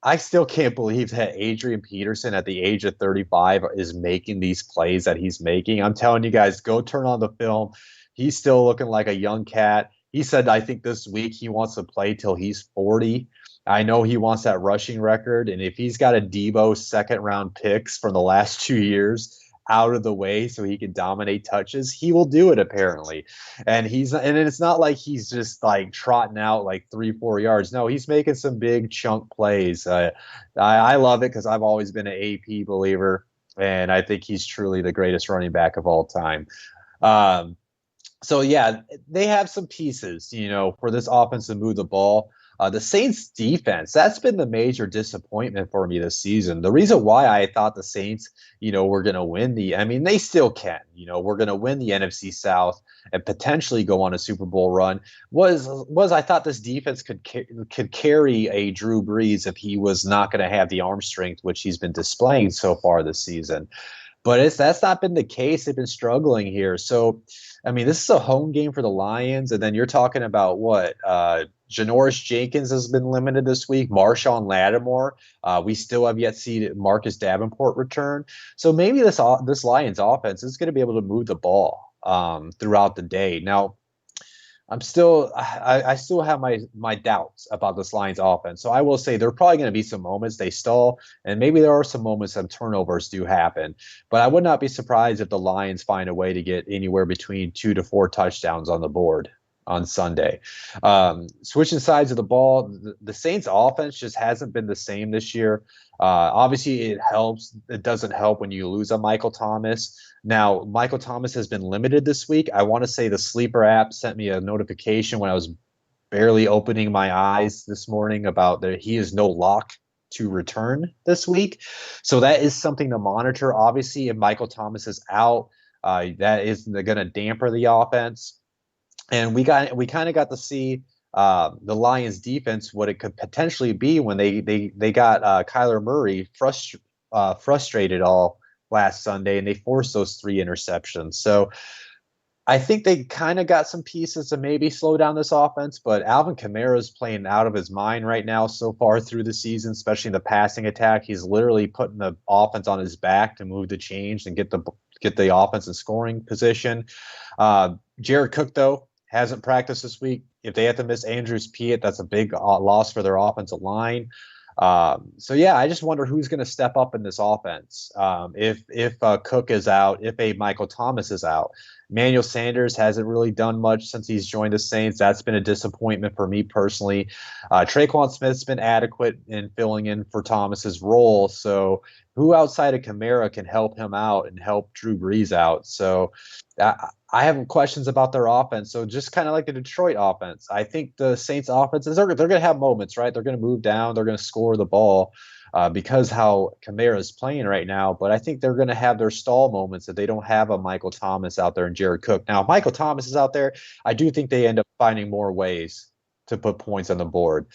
I still can't believe that Adrian Peterson at the age of 35 is making these plays that he's making. I'm telling you guys, go turn on the film. He's still looking like a young cat. He said, I think this week he wants to play till he's 40. I know he wants that rushing record. And if he's got a Debo second-round picks from the last 2 years out of the way so he can dominate touches, he will do it apparently. And it's not like he's just like trotting out like 3-4 yards. No, he's making some big chunk plays. I love it because I've always been an AP believer, and I think he's truly the greatest running back of all time. So, yeah, they have some pieces, for this offense to move the ball. The Saints defense, that's been the major disappointment for me this season. The reason why I thought the Saints, were going to win they still can, we're going to win the NFC South and potentially go on a Super Bowl run was I thought this defense could carry a Drew Brees if he was not going to have the arm strength, which he's been displaying so far this season. But that's not been the case. They've been struggling here. So, this is a home game for the Lions. And then you're talking about what? Janoris Jenkins has been limited this week. Marshawn Lattimore. We still have yet to see Marcus Davenport return. So maybe this Lions offense is going to be able to move the ball throughout the day. Now, I still have my doubts about this Lions offense. So I will say there are probably going to be some moments they stall, and maybe there are some moments some turnovers do happen. But I would not be surprised if the Lions find a way to get anywhere between 2 to 4 touchdowns on the board. on Sunday. Switching sides of the ball, the Saints offense just hasn't been the same this year. Obviously, it helps. It doesn't help when you lose a Michael Thomas. Now, Michael Thomas has been limited this week. I want to say the Sleeper app sent me a notification when I was barely opening my eyes this morning about that he is no lock to return this week. So that is something to monitor. Obviously, if Michael Thomas is out, that is going to damper the offense. And we kind of got to see the Lions defense what it could potentially be when they got Kyler Murray frustrated all last Sunday, and they forced those 3 interceptions. So I think they kind of got some pieces to maybe slow down this offense, but Alvin Kamara is playing out of his mind right now so far through the season, especially in the passing attack. He's literally putting the offense on his back to move the chains and get the offense in scoring position. Jared Cook, though, hasn't practiced this week. If they have to miss Andrews Piet, that's a big loss for their offensive line. So yeah, I just wonder who's going to step up in this offense. If Cook is out, if a Michael Thomas is out, Emmanuel Sanders hasn't really done much since he's joined the Saints. That's been a disappointment for me personally. Traquan Smith's been adequate in filling in for Thomas's role. So who outside of Kamara can help him out and help Drew Brees out? So I have questions about their offense. So just kind of like the Detroit offense, I think the Saints offenses, they're going to have moments, right? They're going to move down. They're going to score the ball because how Kamara is playing right now. But I think they're going to have their stall moments if they don't have a Michael Thomas out there and Jared Cook. Now, if Michael Thomas is out there, I do think they end up finding more ways to put points on the board.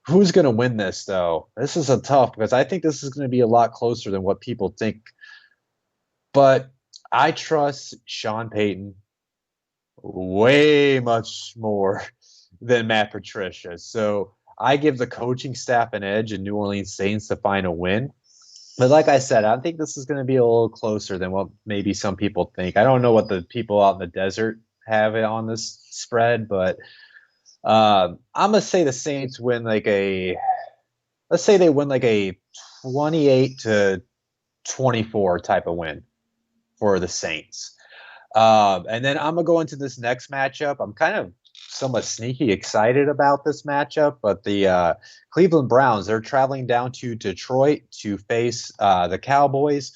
Who's going to win this, though? This is a tough because I think this is going to be a lot closer than what people think. But I trust Sean Payton way much more than Matt Patricia. So I give the coaching staff an edge in New Orleans Saints to find a win. But like I said, I think this is going to be a little closer than what maybe some people think. I don't know what the people out in the desert have it on this spread, but I'm going to say the Saints win let's say they win like a 28-24 type of win for the Saints. And then I'm going to go into this next matchup. I'm kind of somewhat sneaky excited about this matchup, but the Cleveland Browns, they're traveling down to Detroit to face the Cowboys.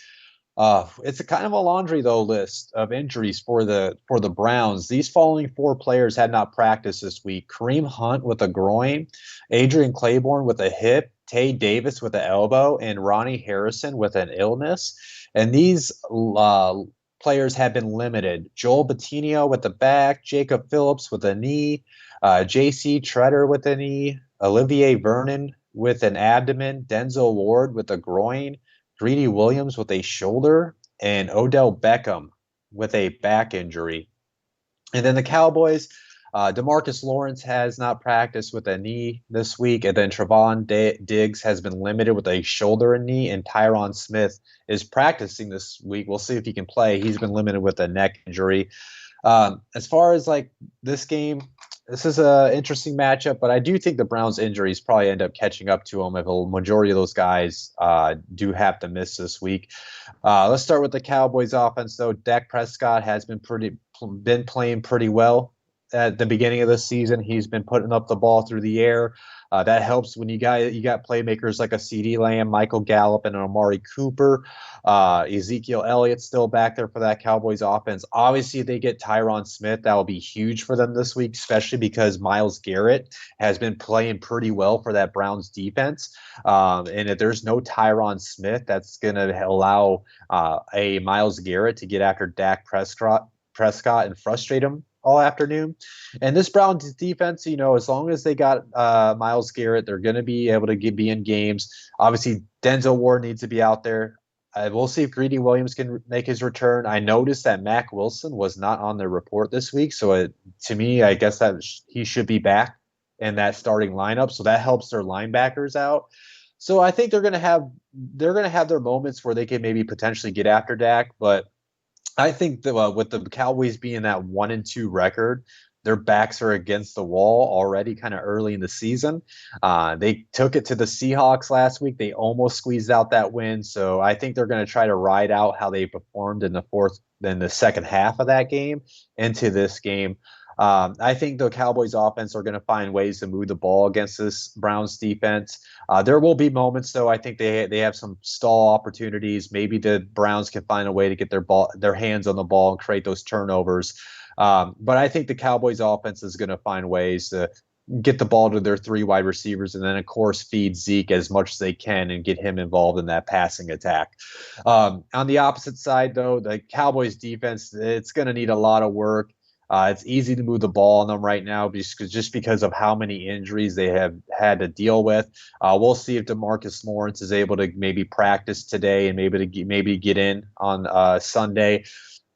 It's a kind of a laundry though list of injuries for the Browns. These following 4 players had not practiced this week: Kareem Hunt with a groin, Adrian Claiborne with a hip, Tay Davis with an elbow, and Ronnie Harrison with an illness. And these players have been limited: Joel Bitonio with the back, Jacob Phillips with a knee, J.C. Treader with a knee, Olivier Vernon with an abdomen, Denzel Ward with a groin, Greedy Williams with a shoulder, and Odell Beckham with a back injury. And then the Cowboys, DeMarcus Lawrence has not practiced with a knee this week. And then Trevon Diggs has been limited with a shoulder and knee. And Tyron Smith is practicing this week. We'll see if he can play. He's been limited with a neck injury. As far as like this game, this is an interesting matchup, but I do think the Browns' injuries probably end up catching up to them if a majority of those guys do have to miss this week. Let's start with the Cowboys' offense, though. Dak Prescott has been playing pretty well at the beginning of the season. He's been putting up the ball through the air. That helps when you got playmakers like a CeeDee Lamb, Michael Gallup, and Amari Cooper. Ezekiel Elliott's still back there for that Cowboys offense. Obviously, if they get Tyron Smith, that will be huge for them this week, especially because Myles Garrett has been playing pretty well for that Browns defense. And if there's no Tyron Smith, that's going to allow a Myles Garrett to get after Dak Prescott and frustrate him all afternoon. And this Browns defense, as long as they got Myles Garrett, they're going to be able to be in games. Obviously, Denzel Ward needs to be out there. We'll see if Greedy Williams can make his return. I noticed that Mack Wilson was not on the report this week. So to me, I guess that he should be back in that starting lineup. So that helps their linebackers out. So I think they're going to have their moments where they can maybe potentially get after Dak, but I think that with the Cowboys being that 1-2 record, their backs are against the wall already kind of early in the season. They took it to the Seahawks last week. They almost squeezed out that win. So I think they're going to try to ride out how they performed in the second half of that game into this game. I think the Cowboys offense are going to find ways to move the ball against this Browns defense. There will be moments, though. I think they have some stall opportunities. Maybe the Browns can find a way to get their hands on the ball and create those turnovers. But I think the Cowboys offense is going to find ways to get the ball to their 3 wide receivers, and then of course feed Zeke as much as they can and get him involved in that passing attack. On the opposite side, though, the Cowboys defense, it's going to need a lot of work. It's easy to move the ball on them right now just because of how many injuries they have had to deal with. We'll see if DeMarcus Lawrence is able to maybe practice today and maybe get in on Sunday.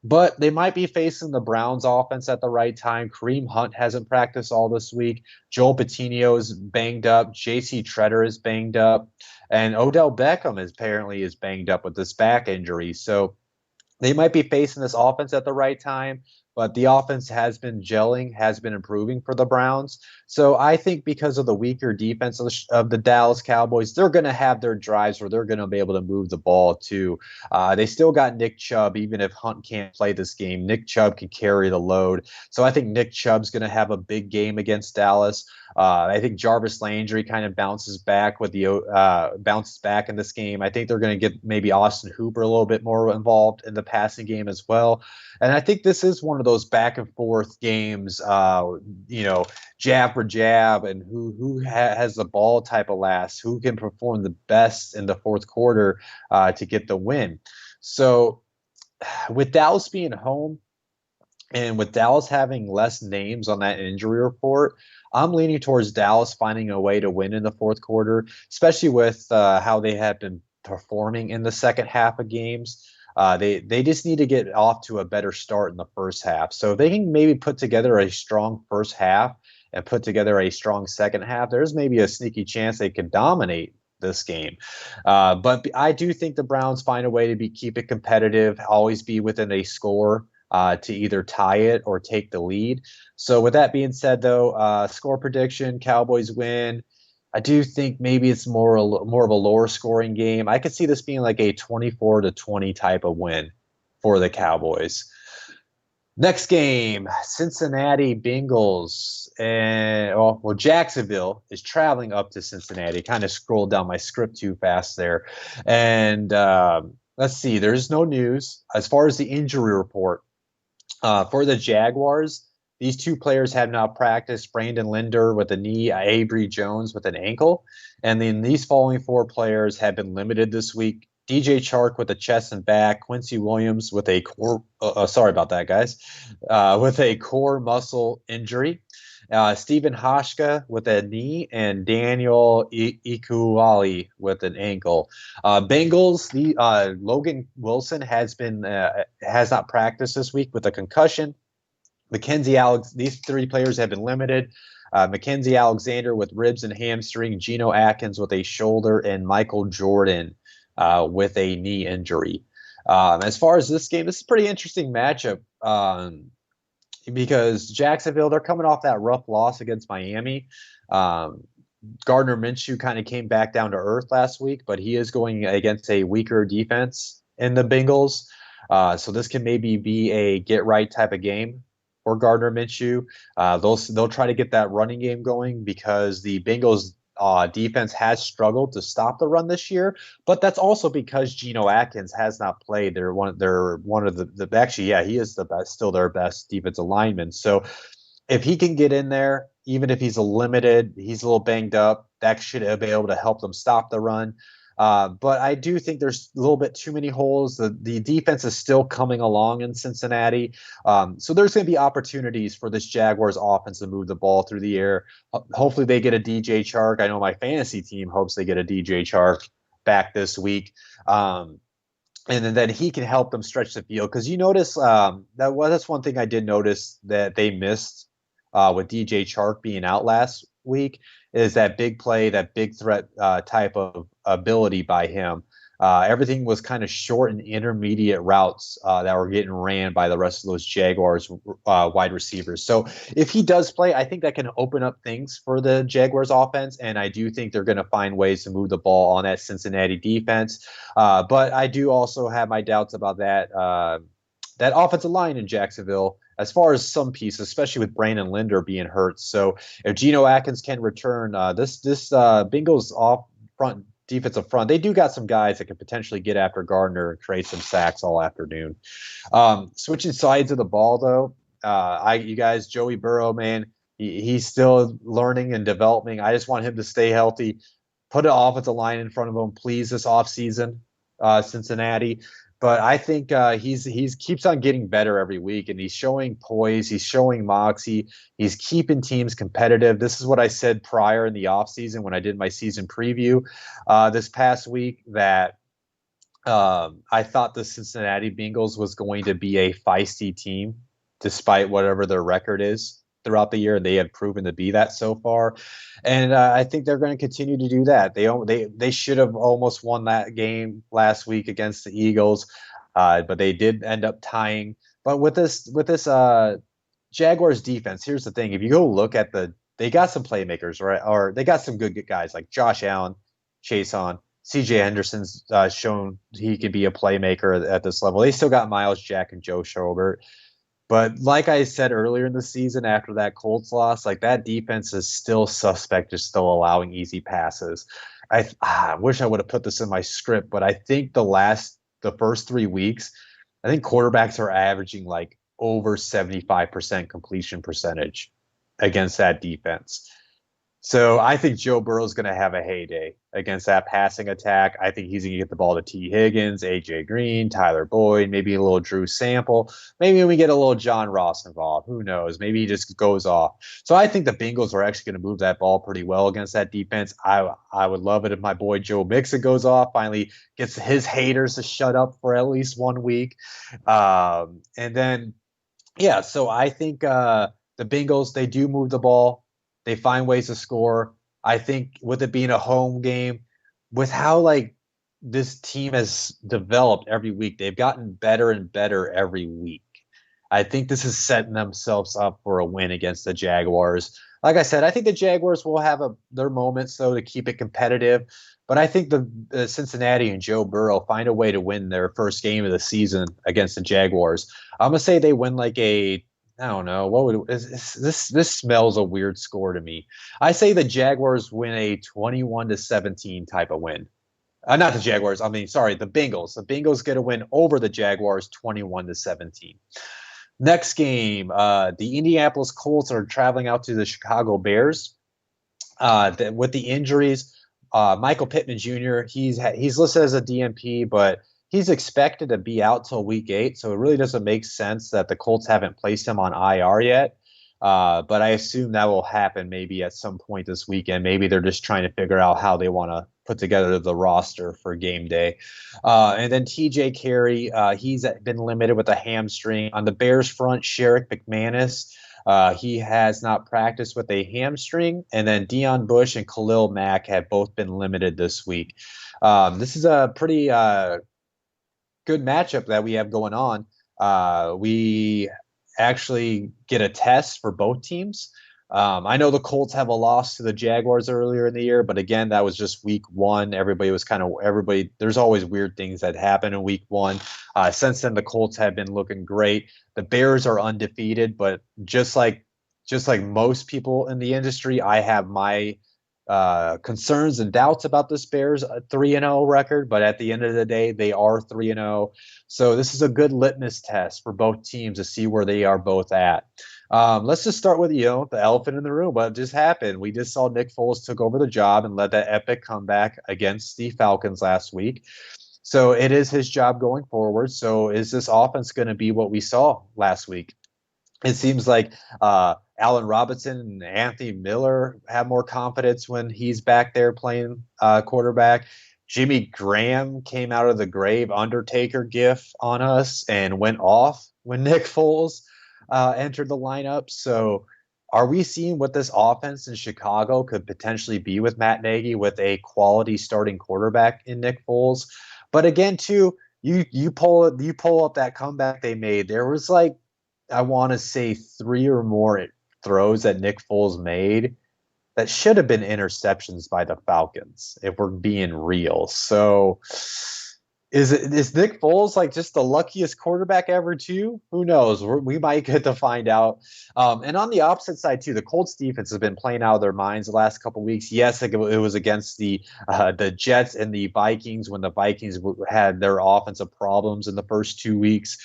But they might be facing the Browns offense at the right time. Kareem Hunt hasn't practiced all this week. Joel Patino is banged up. J.C. Treader is banged up. And Odell Beckham apparently is banged up with this back injury. So they might be facing this offense at the right time, but the offense has been gelling, has been improving for the Browns. So I think because of the weaker defense of the Dallas Cowboys, they're going to have their drives where they're going to be able to move the ball too. They still got Nick Chubb, even if Hunt can't play this game. Nick Chubb can carry the load. So I think Nick Chubb's going to have a big game against Dallas. I think Jarvis Landry kind of bounces back in this game. I think they're going to get maybe Austin Hooper a little bit more involved in the passing game as well. And I think this is one of those back and forth games, jab for jab, and who has the ball type of last, who can perform the best in the fourth quarter to get the win. So with Dallas being home, and with Dallas having less names on that injury report, I'm leaning towards Dallas finding a way to win in the fourth quarter, especially with how they have been performing in the second half of games. They just need to get off to a better start in the first half. So if they can maybe put together a strong first half and put together a strong second half, there's maybe a sneaky chance they could dominate this game. But I do think the Browns find a way to keep it competitive, always be within a score. To either tie it or take the lead. So with that being said, though, score prediction, Cowboys win. I do think maybe it's more of a lower scoring game. I could see this being like a 24-20 type of win for the Cowboys. Next game, Cincinnati Bengals. And Jacksonville is traveling up to Cincinnati. Kind of scrolled down my script too fast there. And let's see, there's no news. As far as the injury report, for the Jaguars, these 2 players have not practiced. Brandon Linder with a knee, Avery Jones with an ankle. And then these following 4 players have been limited this week. DJ Chark with a chest and back, Quincy Williams with a core, sorry about that, guys, with a core muscle injury. Stephen Hashka with a knee, and Daniel Ikuali with an ankle. Bengals, Logan Wilson has not practiced this week with a concussion. These 3 players have been limited. Mackenzie Alexander with ribs and hamstring, Geno Atkins with a shoulder, and Michael Jordan with a knee injury. As far as this game, this is a pretty interesting matchup. Because Jacksonville, they're coming off that rough loss against Miami. Gardner Minshew kind of came back down to earth last week, but he is going against a weaker defense in the Bengals. So this can maybe be a get-right type of game for Gardner Minshew. They'll try to get that running game going because the Bengals defense has struggled to stop the run this year, but that's also because Geno Atkins has not played. They're one of the actually, yeah, he is the best, still their best defensive lineman. So if he can get in there, even if he's a little banged up, that should be able to help them stop the run. But I do think there's a little bit too many holes. The defense is still coming along in Cincinnati. So there's going to be opportunities for this Jaguars offense to move the ball through the air. Hopefully they get a DJ Chark. I know my fantasy team hopes they get a DJ Chark back this week. And then he can help them stretch the field. Because you notice that's one thing I did notice that they missed with DJ Chark being out last week is that big play, that big threat type of ability by him. Everything was kind of short and intermediate routes that were getting ran by the rest of those Jaguars wide receivers. So if he does play, I think that can open up things for the Jaguars offense, and I do think they're going to find ways to move the ball on that Cincinnati defense. But I do also have my doubts about that offensive line in Jacksonville as far as some pieces, especially with Brandon Linder being hurt. So if Geno Atkins can return, this Bengals off front defensive front, they do got some guys that could potentially get after Gardner and create some sacks all afternoon. Switching sides of the ball, though, you guys, Joey Burrow, man, he's still learning and developing. I just want him to stay healthy. Put an offensive line in front of him, please, this offseason, Cincinnati. But I think he's keeps on getting better every week, and he's showing poise. He's showing moxie. He's keeping teams competitive. This is what I said prior in the offseason when I did my season preview this past week, that I thought the Cincinnati Bengals was going to be a feisty team, despite whatever their record is throughout the year. They have proven to be that so far, and I think they're going to continue to do that. They should have almost won that game last week against the Eagles, but they did end up tying. But with this Jaguars defense, here's the thing: if you go look at they got some playmakers, right? Or they got some good guys like Josh Allen, Chase on. CJ Henderson's shown he can be a playmaker at this level. They still got Miles Jack and Joe Schobert. But like I said earlier in the season, after that Colts loss, like that defense is still suspect, just still allowing easy passes. I wish I would have put this in my script, but I think the first 3 weeks, I think quarterbacks are averaging like over 75% completion percentage against that defense. So I think Joe Burrow is going to have a heyday against that passing attack. I think he's going to get the ball to T. Higgins, A.J. Green, Tyler Boyd, maybe a little Drew Sample. Maybe we get a little John Ross involved. Who knows? Maybe he just goes off. So I think the Bengals are actually going to move that ball pretty well against that defense. I would love it if my boy Joe Mixon goes off, finally gets his haters to shut up for at least 1 week. And then, yeah, so I think the Bengals, they do move the ball. They find ways to score. I think with it being a home game, with how like this team has developed every week, they've gotten better and better every week. I think this is setting themselves up for a win against the Jaguars. Like I said, I think the Jaguars will have their moments though to keep it competitive. But I think the Cincinnati and Joe Burrow find a way to win their first game of the season against the Jaguars. I'm gonna say they win like I don't know. This smells a weird score to me. I say the Jaguars win a 21-17 type of win. Not the Jaguars. I mean, sorry, the Bengals. The Bengals get a win over the Jaguars 21-17. Next game, the Indianapolis Colts are traveling out to the Chicago Bears. With the injuries, Michael Pittman Jr., he's listed as a DNP, but he's expected to be out till week 8, so it really doesn't make sense that the Colts haven't placed him on IR yet. But I assume that will happen maybe at some point this weekend. Maybe they're just trying to figure out how they want to put together the roster for game day. And then TJ Carey, he's been limited with a hamstring. On the Bears front, Sherrick McManus, he has not practiced with a hamstring. And then Deion Bush and Khalil Mack have both been limited this week. This is a pretty good matchup that we have going on. We actually get a test for both teams. I know the Colts have a loss to the Jaguars earlier in the year, but again, that was just week 1. There's always weird things that happen in week 1. Since then, the Colts have been looking great. The Bears are undefeated, but just like most people in the industry, I have my concerns and doubts about this Bears 3-0 record, but at the end of the day, they are 3-0. So this is a good litmus test for both teams to see where they are both at. Let's just start with the elephant in the room. What just happened? We just saw Nick Foles took over the job and led that epic comeback against the Falcons last week. So it is his job going forward. So is this offense going to be what we saw last week? It seems like Allen Robinson and Anthony Miller have more confidence when he's back there playing quarterback. Jimmy Graham came out of the grave Undertaker gif on us and went off when Nick Foles entered the lineup. So are we seeing what this offense in Chicago could potentially be with Matt Nagy with a quality starting quarterback in Nick Foles? But again, too, you pull up that comeback they made. There was like, I want to say 3 or more throws that Nick Foles made that should have been interceptions by the Falcons, if we're being real. So Is Nick Foles like just the luckiest quarterback ever too? Who knows? We might get to find out. And on the opposite side too, the Colts defense has been playing out of their minds the last couple of weeks. Yes, it was against the Jets and the Vikings when the Vikings had their offensive problems in the first 2 weeks.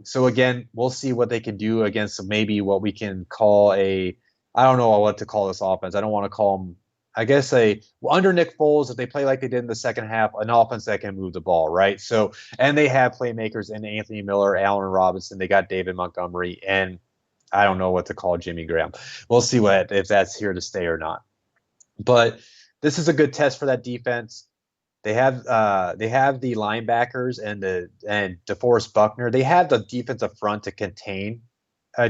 So again, we'll see what they can do against maybe what we can call a, I don't know what to call this offense. I don't want to call them, I guess, under Nick Foles, if they play like they did in the second half, an offense that can move the ball, right? So, and they have playmakers in Anthony Miller, Allen Robinson. They got David Montgomery, and I don't know what to call Jimmy Graham. We'll see if that's here to stay or not. But this is a good test for that defense. They have the linebackers and DeForest Buckner. They have the defensive front to contain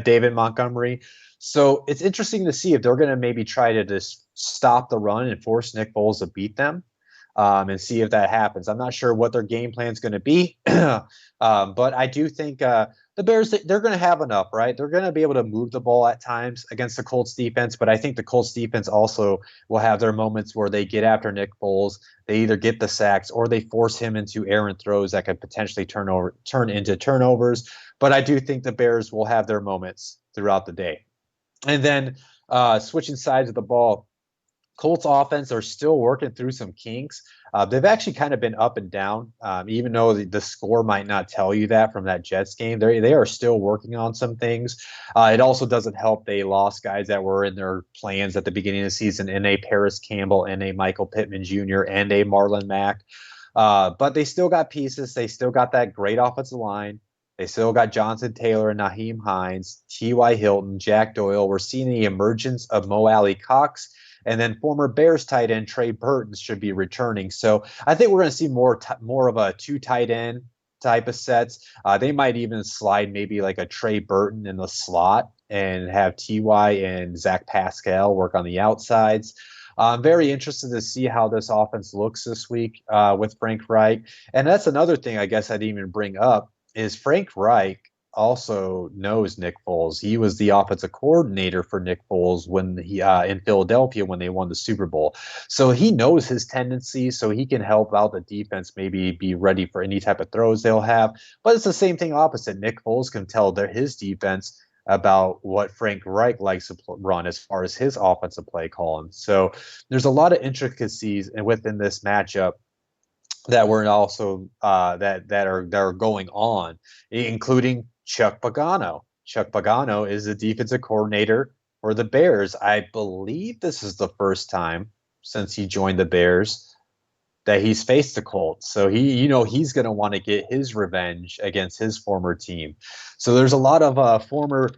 David Montgomery. So it's interesting to see if they're going to maybe try to just stop the run and force Nick Foles to beat them, and see if that happens. I'm not sure what their game plan is going to be, but I do think the Bears, they're going to have enough, right? They're going to be able to move the ball at times against the Colts defense, but I think the Colts defense also will have their moments where they get after Nick Foles. They either get the sacks or they force him into errant throws that could potentially turn into turnovers. But I do think the Bears will have their moments throughout the day. And then switching sides of the ball, Colts offense are still working through some kinks. They've actually kind of been up and down, even though the score might not tell you that from that Jets game. They are still working on some things. It also doesn't help they lost guys that were in their plans at the beginning of the season, in a Paris Campbell, and a Michael Pittman Jr., and a Marlon Mack. But they still got pieces. They still got that great offensive line. They still got Jonathan Taylor and Naheem Hines, T.Y. Hilton, Jack Doyle. We're seeing the emergence of Mo Alley Cox. And then former Bears tight end Trey Burton should be returning. So I think we're going to see more of a two tight end type of sets. They might even slide maybe like a Trey Burton in the slot and have Ty and Zach Pascal work on the outsides. I'm very interested to see how this offense looks this week with Frank Reich. And that's another thing I guess I'd even bring up is Frank Reich also knows Nick Foles. He was the offensive coordinator for Nick Foles when he in Philadelphia when they won the Super Bowl. So he knows his tendencies, so he can help out the defense, maybe be ready for any type of throws they'll have. But it's the same thing opposite. Nick Foles can tell his defense about what Frank Reich likes to run as far as his offensive play calling. So there's a lot of intricacies within this matchup that were also that are going on, including Chuck Pagano. Chuck Pagano is the defensive coordinator for the Bears. I believe this is the first time since he joined the Bears that he's faced the Colts. So he's going to want to get his revenge against his former team. So there's a lot of former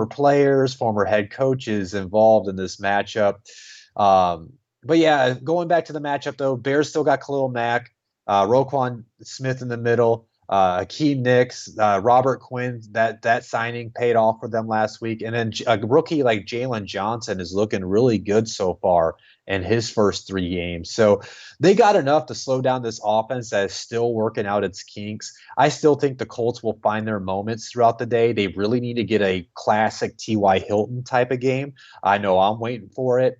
players, former head coaches involved in this matchup. But yeah, going back to the matchup though, Bears still got Khalil Mack, Roquan Smith in the middle, Akeem Nicks, Robert Quinn. That signing paid off for them last week, and then a rookie like Jalen Johnson is looking really good so far in his first 3 games. So they got enough to slow down this offense that is still working out its kinks. I still think the Colts will find their moments throughout the day. They really need to get a classic T.Y. Hilton type of game. I know I'm waiting for it.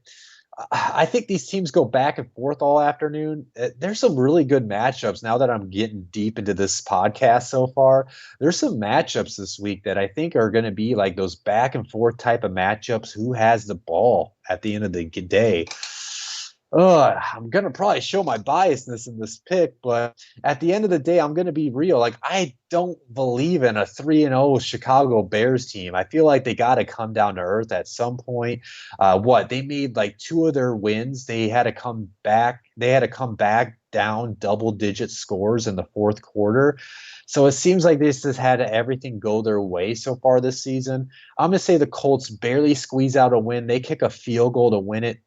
I think these teams go back and forth all afternoon. There's some really good matchups now that I'm getting deep into this podcast so far. There's some matchups this week that I think are going to be like those back and forth type of matchups. Who has the ball at the end of the day? I'm going to probably show my biasness in this pick, but at the end of the day, I'm going to be real. Like, I don't believe in a 3-0 Chicago Bears team. I feel like they got to come down to earth at some point. They made like 2 of their wins. They had to come back. They had to come back down double-digit scores in the fourth quarter. So it seems like this has had everything go their way so far this season. I'm going to say the Colts barely squeeze out a win. They kick a field goal to win it.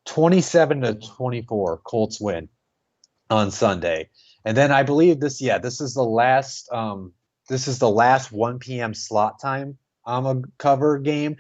27-24, Colts win on Sunday. And then I believe this is the last 1 p.m. slot time a cover game.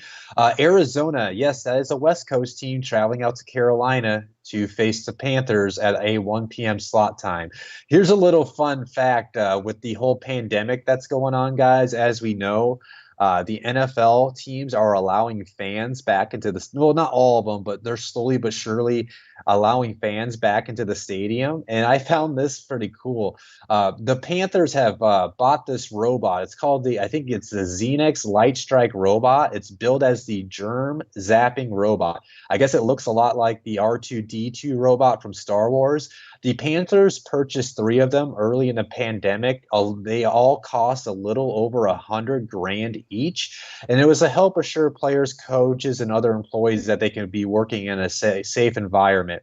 Arizona, yes, that is a West Coast team traveling out to Carolina to face the Panthers at a 1 p.m. slot time. Here's a little fun fact with the whole pandemic that's going on, guys. As we know, The NFL teams are allowing fans back into the, well, not all of them, but they're slowly but surely allowing fans back into the stadium. And I found this pretty cool. The Panthers have bought this robot. It's called I think it's the Xenex Light Strike robot. It's billed as the germ zapping robot. I guess it looks a lot like the R2D2 robot from Star Wars. The Panthers purchased 3 of them early in the pandemic. They all cost a little over $100,000 each, and it was to help assure players, coaches, and other employees that they can be working in a safe environment.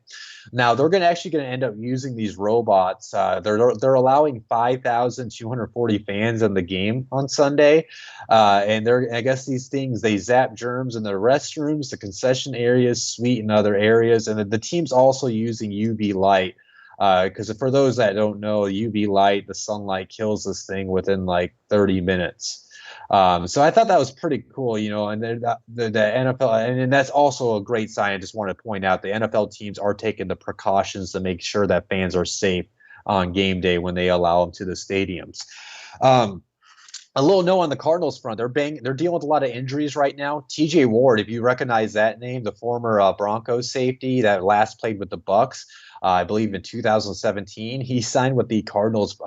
Now they're actually going to end up using these robots. They're allowing 5,240 fans in the game on Sunday, and I guess these things, they zap germs in the restrooms, the concession areas, suite, and other areas, and the team's also using UV light. Because for those that don't know, UV light, the sunlight kills this thing within like 30 minutes. So I thought that was pretty cool, and the NFL, and that's also a great sign. I just want to point out the NFL teams are taking the precautions to make sure that fans are safe on game day when they allow them to the stadiums. A little note on the Cardinals front. They're dealing with a lot of injuries right now. TJ Ward, if you recognize that name, the former Broncos safety that last played with the Bucks, I believe in 2017, he signed with the Cardinals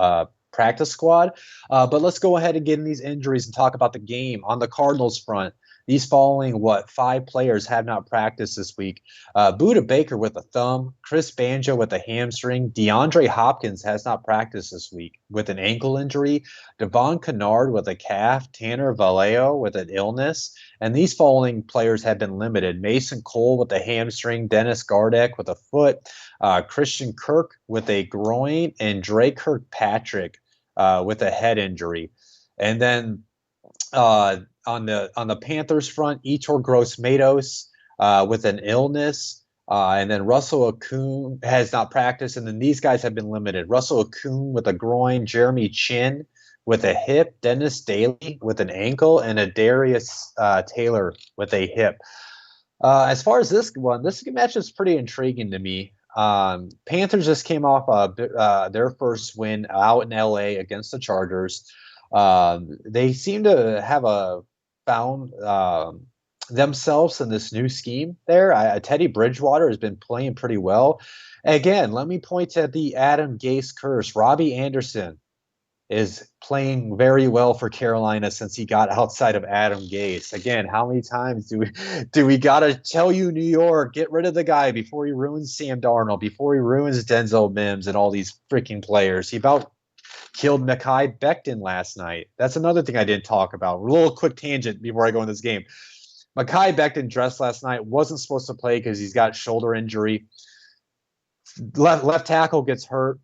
practice squad. But let's go ahead and get in these injuries and talk about the game. On the Cardinals front, these following 5 players have not practiced this week. Budda Baker with a thumb, Chris Banjo with a hamstring, DeAndre Hopkins has not practiced this week with an ankle injury, Devon Kennard with a calf, Tanner Vallejo with an illness, and these following players have been limited. Mason Cole with a hamstring, Dennis Gardeck with a foot, Christian Kirk with a groin, and Drake Kirkpatrick with a head injury. And then on the Panthers front, Etor Gross-Matos with an illness, and then Russell Okung has not practiced, and then these guys have been limited. Russell Okung with a groin, Jeremy Chin with a hip, Dennis Daly with an ankle, and Darius Taylor with a hip. As far as this match is pretty intriguing to me. Panthers just came off their first win out in LA against the Chargers. They seem to have found themselves in this new scheme there. Teddy Bridgewater has been playing pretty well. Again, let me point to the Adam Gase curse. Robbie Anderson is playing very well for Carolina since he got outside of Adam Gase. Again, how many times do we gotta tell you, New York, get rid of the guy before he ruins Sam Darnold, before he ruins Denzel Mims and all these freaking players? He about killed Mekhi Becton last night. That's another thing I didn't talk about. A little quick tangent before I go in this game. Mekhi Becton dressed last night, wasn't supposed to play because he's got shoulder injury. Left tackle gets hurt.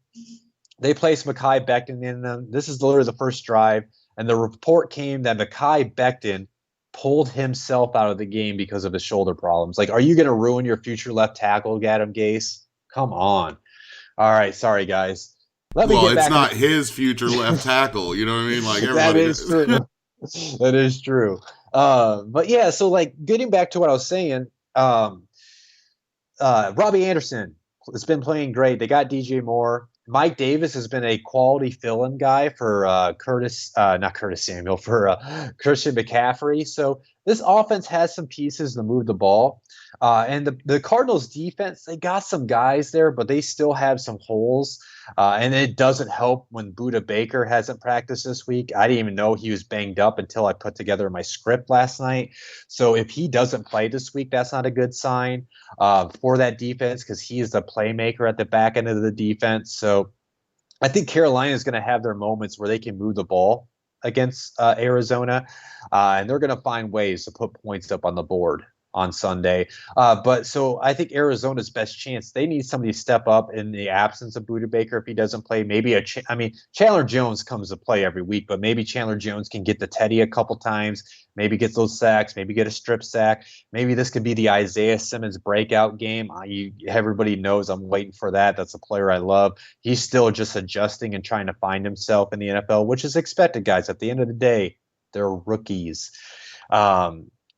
They placed Mekhi Becton in them. This is literally the first drive, and the report came that Mekhi Becton pulled himself out of the game because of his shoulder problems. Like, are you going to ruin your future left tackle, Adam Gase? Come on. All right, sorry, guys. It's not his future left tackle. You know what I mean? Like, everybody. That is true. That is true. But yeah, so like getting back to what I was saying, Robbie Anderson has been playing great. They got DJ Moore. Mike Davis has been a quality fill-in guy for Christian McCaffrey. So this offense has some pieces to move the ball. And the Cardinals defense, they got some guys there, but they still have some holes. And it doesn't help when Budda Baker hasn't practiced this week. I didn't even know he was banged up until I put together my script last night. So if he doesn't play this week, that's not a good sign for that defense, because he is the playmaker at the back end of the defense. So I think Carolina is going to have their moments where they can move the ball against Arizona, and they're going to find ways to put points up on the board on Sunday. But so I think Arizona's best chance, they need somebody to step up in the absence of Budda Baker if he doesn't play. Maybe Chandler Jones comes to play every week, but maybe Chandler Jones can get to Teddy a couple times, maybe get those sacks, maybe get a strip sack. Maybe this could be the Isaiah Simmons breakout game. Everybody knows I'm waiting for that. That's a player I love. He's still just adjusting and trying to find himself in the NFL, which is expected, guys. At the end of the day, they're rookies.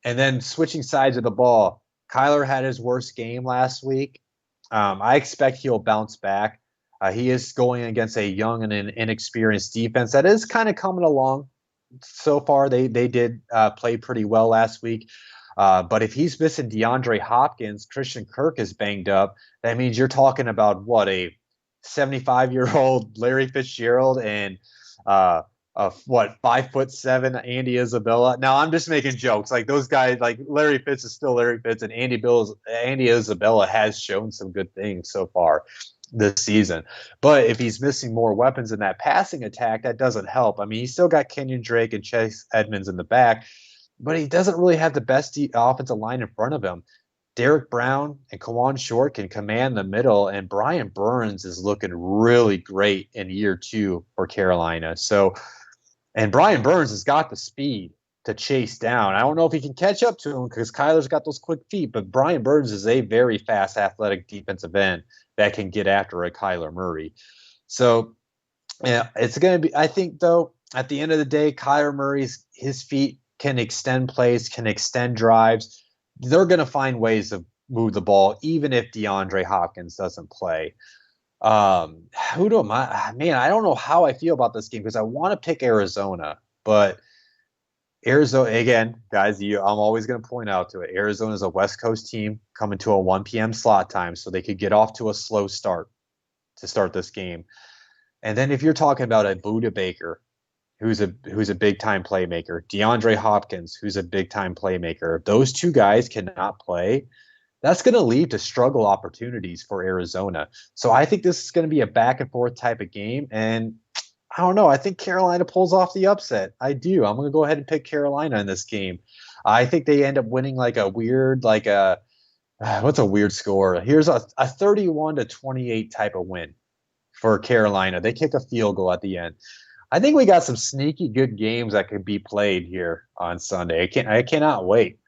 And then switching sides of the ball, Kyler had his worst game last week. I expect he'll bounce back. He is going against a young and an inexperienced defense that is kind of coming along. so far. They did play pretty well last week. But if he's missing DeAndre Hopkins, Christian Kirk is banged up. That means you're talking about what, a 75-year-old Larry Fitzgerald and what, 5'7" Andy Isabella. Now I'm just making jokes. Like those guys, like Larry Fitz is still Larry Fitz, and Andy Isabella has shown some good things so far this season. But if he's missing more weapons in that passing attack, that doesn't help. I mean, he's still got Kenyon Drake and Chase Edmonds in the back, but he doesn't really have the best offensive line in front of him. Derek Brown and Kawan Short can command the middle, and Brian Burns is looking really great in year 2 for Carolina. So, and Brian Burns has got the speed to chase down. I don't know if he can catch up to him because Kyler's got those quick feet, but Brian Burns is a very fast, athletic defensive end that can get after a Kyler Murray. So, yeah, it's going to be, I think, though, at the end of the day, Kyler Murray's, his feet can extend plays, can extend drives. They're going to find ways to move the ball, even if DeAndre Hopkins doesn't play. Who do I? Man, I don't know how I feel about this game because I want to pick Arizona, but Arizona, again, guys, I'm always going to point out to it. Arizona is a West Coast team coming to a 1 p.m. slot time, so they could get off to a slow start to start this game. And then if you're talking about a Buda Baker, who's a big time playmaker, DeAndre Hopkins, who's a big time playmaker, if those two guys cannot play, that's going to lead to struggle opportunities for Arizona. So I think this is going to be a back and forth type of game. And I don't know. I think Carolina pulls off the upset. I do. I'm going to go ahead and pick Carolina in this game. I think they end up winning like a weird, what's a weird score? Here's a 31-28 type of win for Carolina. They kick a field goal at the end. I think we got some sneaky good games that could be played here on Sunday. I cannot wait.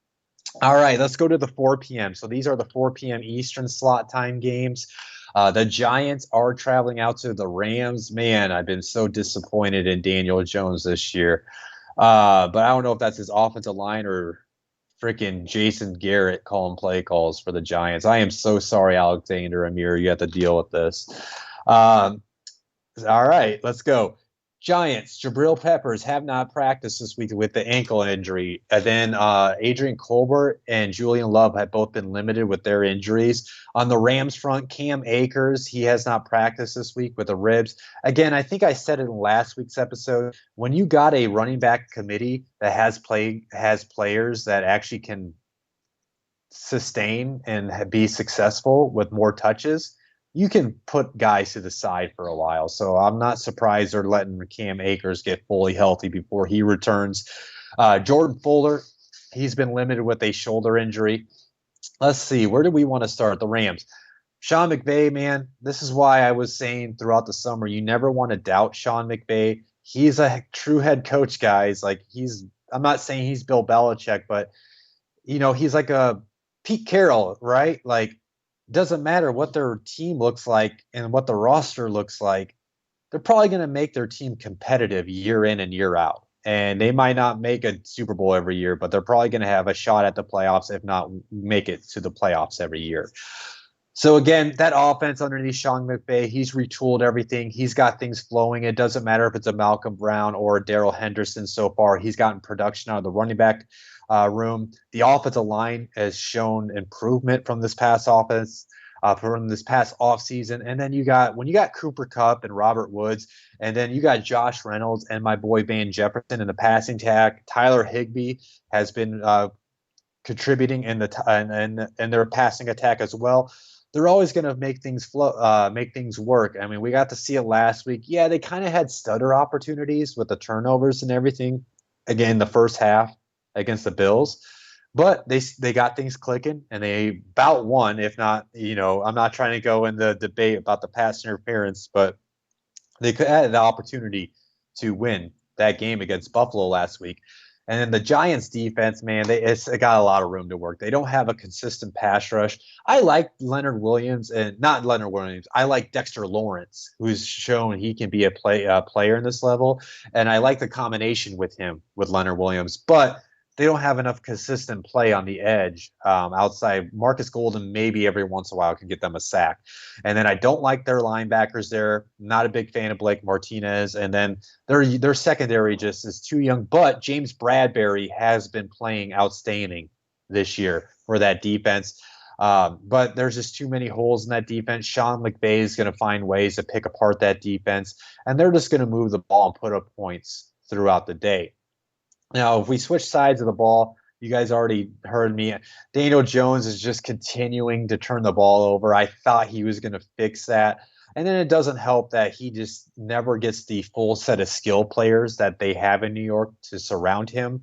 All right, let's go to the 4 p.m. So these are the 4 p.m. Eastern slot time games. The Giants are traveling out to the Rams. Man, I've been so disappointed in Daniel Jones this year. But I don't know if that's his offensive line or freaking Jason Garrett calling play calls for the Giants. I am so sorry, Alexander Amir. You have to deal with this. All right, let's go. Giants, Jabril Peppers have not practiced this week with the ankle injury. And then Adrian Colbert and Julian Love have both been limited with their injuries. On the Rams front, Cam Akers, he has not practiced this week with the ribs. Again, I think I said it in last week's episode, when you got a running back committee that has players that actually can sustain and be successful with more touches, you can put guys to the side for a while. So I'm not surprised they're letting Cam Akers get fully healthy before he returns. Jordan Fuller, he's been limited with a shoulder injury. Let's see, where do we want to start? The Rams. Sean McVay, man, this is why I was saying throughout the summer, you never want to doubt Sean McVay. He's a true head coach, guys. Like I'm not saying he's Bill Belichick, but he's like a Pete Carroll, right? Like, doesn't matter what their team looks like and what the roster looks like, they're probably going to make their team competitive year in and year out. And they might not make a Super Bowl every year, but they're probably going to have a shot at the playoffs, if not make it to the playoffs every year. So again, that offense underneath Sean McVay, he's retooled everything. He's got things flowing. It doesn't matter if it's a Malcolm Brown or a Darrell Henderson so far. He's gotten production out of the running back room. The offensive line has shown improvement from this past offense, from this past offseason. And then when you got Cooper Kupp and Robert Woods, and then you got Josh Reynolds and my boy Van Jefferson in the passing attack. Tyler Higbee has been contributing in their passing attack as well. They're always going to make things make things work. I mean, we got to see it last week. Yeah, they kind of had stutter opportunities with the turnovers and everything, again, the first half against the Bills. But they got things clicking, and they about won, if not, I'm not trying to go in the debate about the pass interference, but they could have the opportunity to win that game against Buffalo last week. And then the Giants defense, man, it's got a lot of room to work. They don't have a consistent pass rush. I like Leonard Williams, and not Leonard Williams. I like Dexter Lawrence, who's shown he can be a player in this level. And I like the combination with him, with Leonard Williams. But they don't have enough consistent play on the edge outside. Marcus Golden maybe every once in a while can get them a sack. And then I don't like their linebackers there. Not a big fan of Blake Martinez. And then their secondary just is too young. But James Bradbury has been playing outstanding this year for that defense. But there's just too many holes in that defense. Sean McVay is going to find ways to pick apart that defense, and they're just going to move the ball and put up points throughout the day. Now, if we switch sides of the ball, you guys already heard me. Daniel Jones is just continuing to turn the ball over. I thought he was going to fix that. And then it doesn't help that he just never gets the full set of skill players that they have in New York to surround him.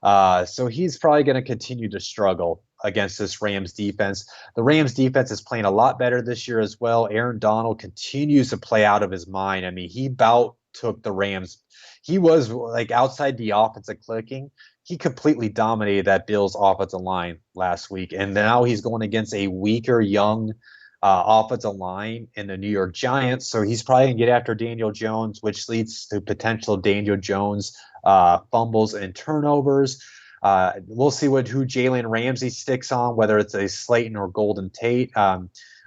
So he's probably going to continue to struggle against this Rams defense. The Rams defense is playing a lot better this year as well. Aaron Donald continues to play out of his mind. I mean, he about took the Rams. He was like outside the offensive clicking. He completely dominated that Bills offensive line last week. And now he's going against a weaker, young offensive line in the New York Giants. So he's probably going to get after Daniel Jones, which leads to potential Daniel Jones fumbles and turnovers. We'll see who Jalen Ramsey sticks on, whether it's a Slayton or Golden Tate.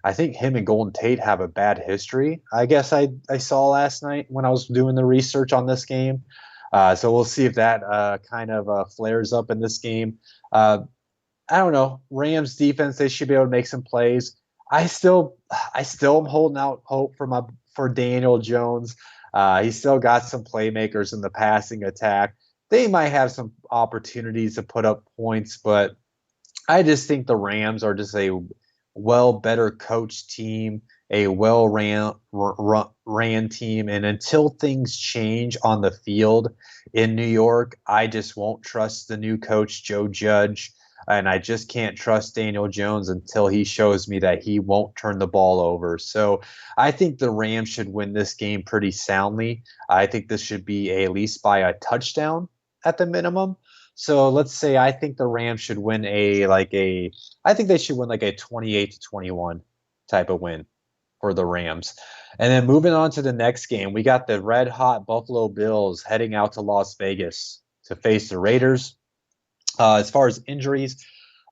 I think him and Golden Tate have a bad history, I guess I saw last night when I was doing the research on this game. So we'll see if that kind of flares up in this game. I don't know. Rams defense, they should be able to make some plays. I still am holding out hope for Daniel Jones. He's still got some playmakers in the passing attack. They might have some opportunities to put up points, but I just think the Rams are just a better coached team, a ran team. And until things change on the field in New York, I just won't trust the new coach, Joe Judge. And I just can't trust Daniel Jones until he shows me that he won't turn the ball over. So I think the Rams should win this game pretty soundly. I think this should be at least by a touchdown at the minimum. So let's say I think the Rams should win I think they should win like a 28-21 type of win for the Rams. And then moving on to the next game, we got the red hot Buffalo Bills heading out to Las Vegas to face the Raiders. As far as injuries,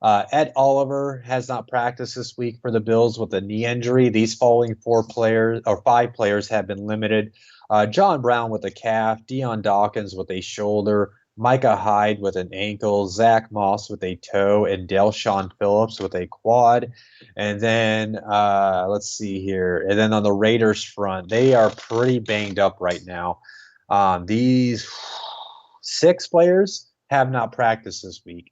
Ed Oliver has not practiced this week for the Bills with a knee injury. These following 5 players have been limited. John Brown with a calf, Deion Dawkins with a shoulder, Micah Hyde with an ankle, Zach Moss with a toe, and Delshon Phillips with a quad. And then let's see here. And then on the Raiders front, they are pretty banged up right now. These 6 players have not practiced this week.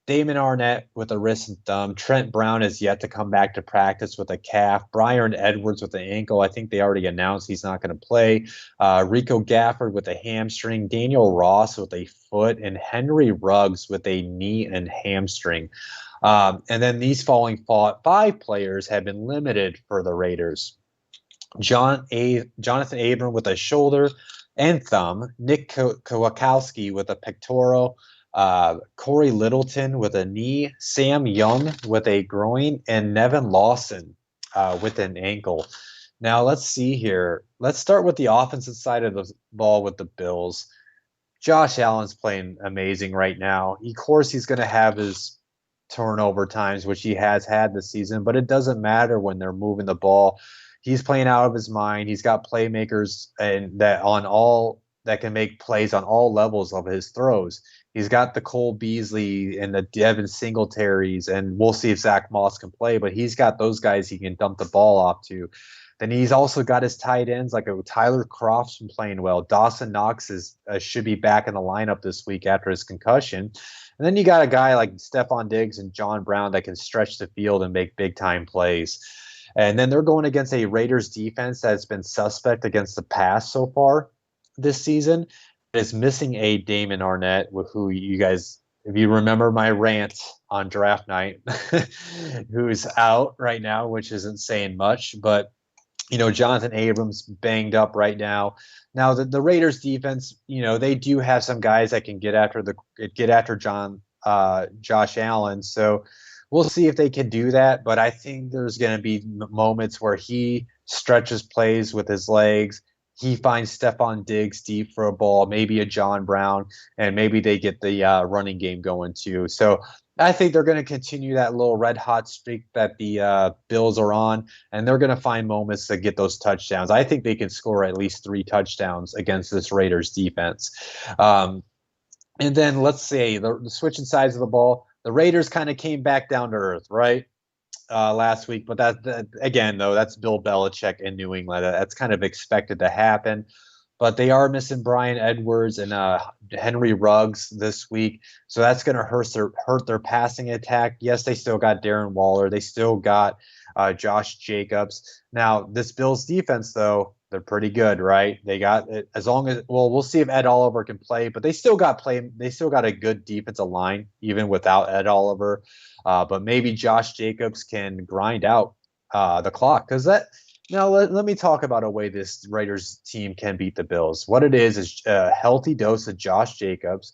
Damon Arnett with a wrist and thumb. Trent Brown is yet to come back to practice with a calf. Brian Edwards with an ankle. I think they already announced he's not going to play. Rico Gafford with a hamstring. Daniel Ross with a foot. And Henry Ruggs with a knee and hamstring. And then these following 5 players have been limited for the Raiders. Jonathan Abram with a shoulder and thumb. Nick Kowalski with a pectoral. Corey Littleton with a knee, Sam Young with a groin, and Nevin Lawson with an ankle. Now, let's see here. Let's start with the offensive side of the ball with the Bills. Josh Allen's playing amazing right now. Of course, he's going to have his turnover times, which he has had this season, but it doesn't matter when they're moving the ball. He's playing out of his mind. He's got playmakers that can make plays on all levels of his throws. He's got the Cole Beasley and the Devin Singletaries, and we'll see if Zach Moss can play, but he's got those guys he can dump the ball off to. Then he's also got his tight ends like Tyler Kroft's been playing well. Dawson Knox should be back in the lineup this week after his concussion. And then you got a guy like Stephon Diggs and John Brown that can stretch the field and make big-time plays. And then they're going against a Raiders defense that's been suspect against the pass so far this season. Is missing a Damon Arnett, who you guys, if you remember my rant on draft night, who's out right now, which isn't saying much. But, Jonathan Abrams banged up right now. Now, the Raiders defense, they do have some guys that can get after Josh Allen. So we'll see if they can do that. But I think there's going to be moments where he stretches plays with his legs. he finds Stephon Diggs deep for a ball, maybe a John Brown, and maybe they get the running game going too. So I think they're going to continue that little red hot streak that the Bills are on, and they're going to find moments to get those touchdowns. I think they can score at least 3 touchdowns against this Raiders defense. Um, and then let's say the switching sides of the ball, the Raiders kind of came back down to earth, right? Last week, but that again though, that's Bill Belichick in New England. That's kind of expected to happen. But they are missing Brian Edwards and Henry Ruggs this week, so that's going to hurt their passing attack. Yes, they still got Darren Waller, they still got Josh Jacobs. Now this Bills defense though, they're pretty good, right? They got it as long as we'll see if Ed Oliver can play, but they still got play. They still got a good defensive line even without Ed Oliver. But maybe Josh Jacobs can grind out the clock because that. Now let me talk about a way this Raiders team can beat the Bills. What it is a healthy dose of Josh Jacobs,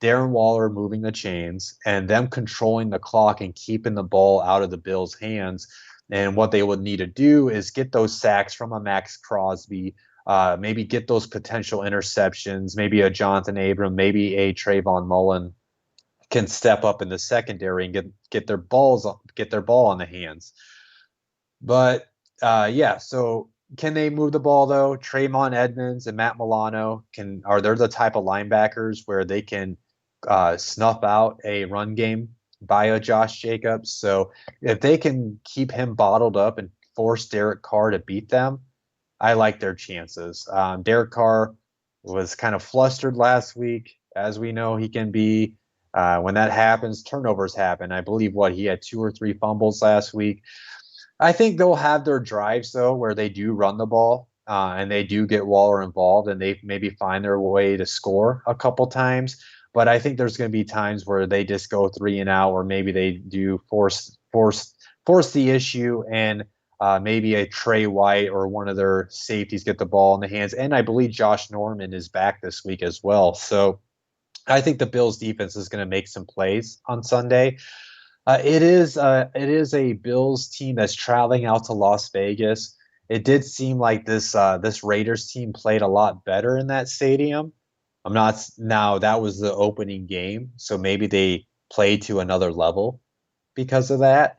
Darren Waller moving the chains, and them controlling the clock and keeping the ball out of the Bills' hands. And what they would need to do is get those sacks from a Max Crosby, maybe get those potential interceptions, maybe a Jonathan Abram, maybe a Trayvon Mullen can step up in the secondary and get their ball on the hands. But yeah, so can they move the ball though? Trayvon Edmonds and Matt Milano are they the type of linebackers where they can snuff out a run game by a Josh Jacobs? So if they can keep him bottled up and force Derek Carr to beat them, I like their chances. Derek Carr was kind of flustered last week, as we know he can be. When that happens, turnovers happen. I believe he had 2 or 3 fumbles last week. I think they'll have their drives though, where they do run the ball and they do get Waller involved, and they maybe find their way to score a couple times. But I think there's going to be times where they just go 3 and out, or maybe they do force the issue, and maybe a Trey White or one of their safeties get the ball in the hands. And I believe Josh Norman is back this week as well. So I think the Bills defense is going to make some plays on Sunday. It is a Bills team that's traveling out to Las Vegas. It did seem like this Raiders team played a lot better in that stadium. I'm not now that was the opening game, so maybe they played to another level because of that.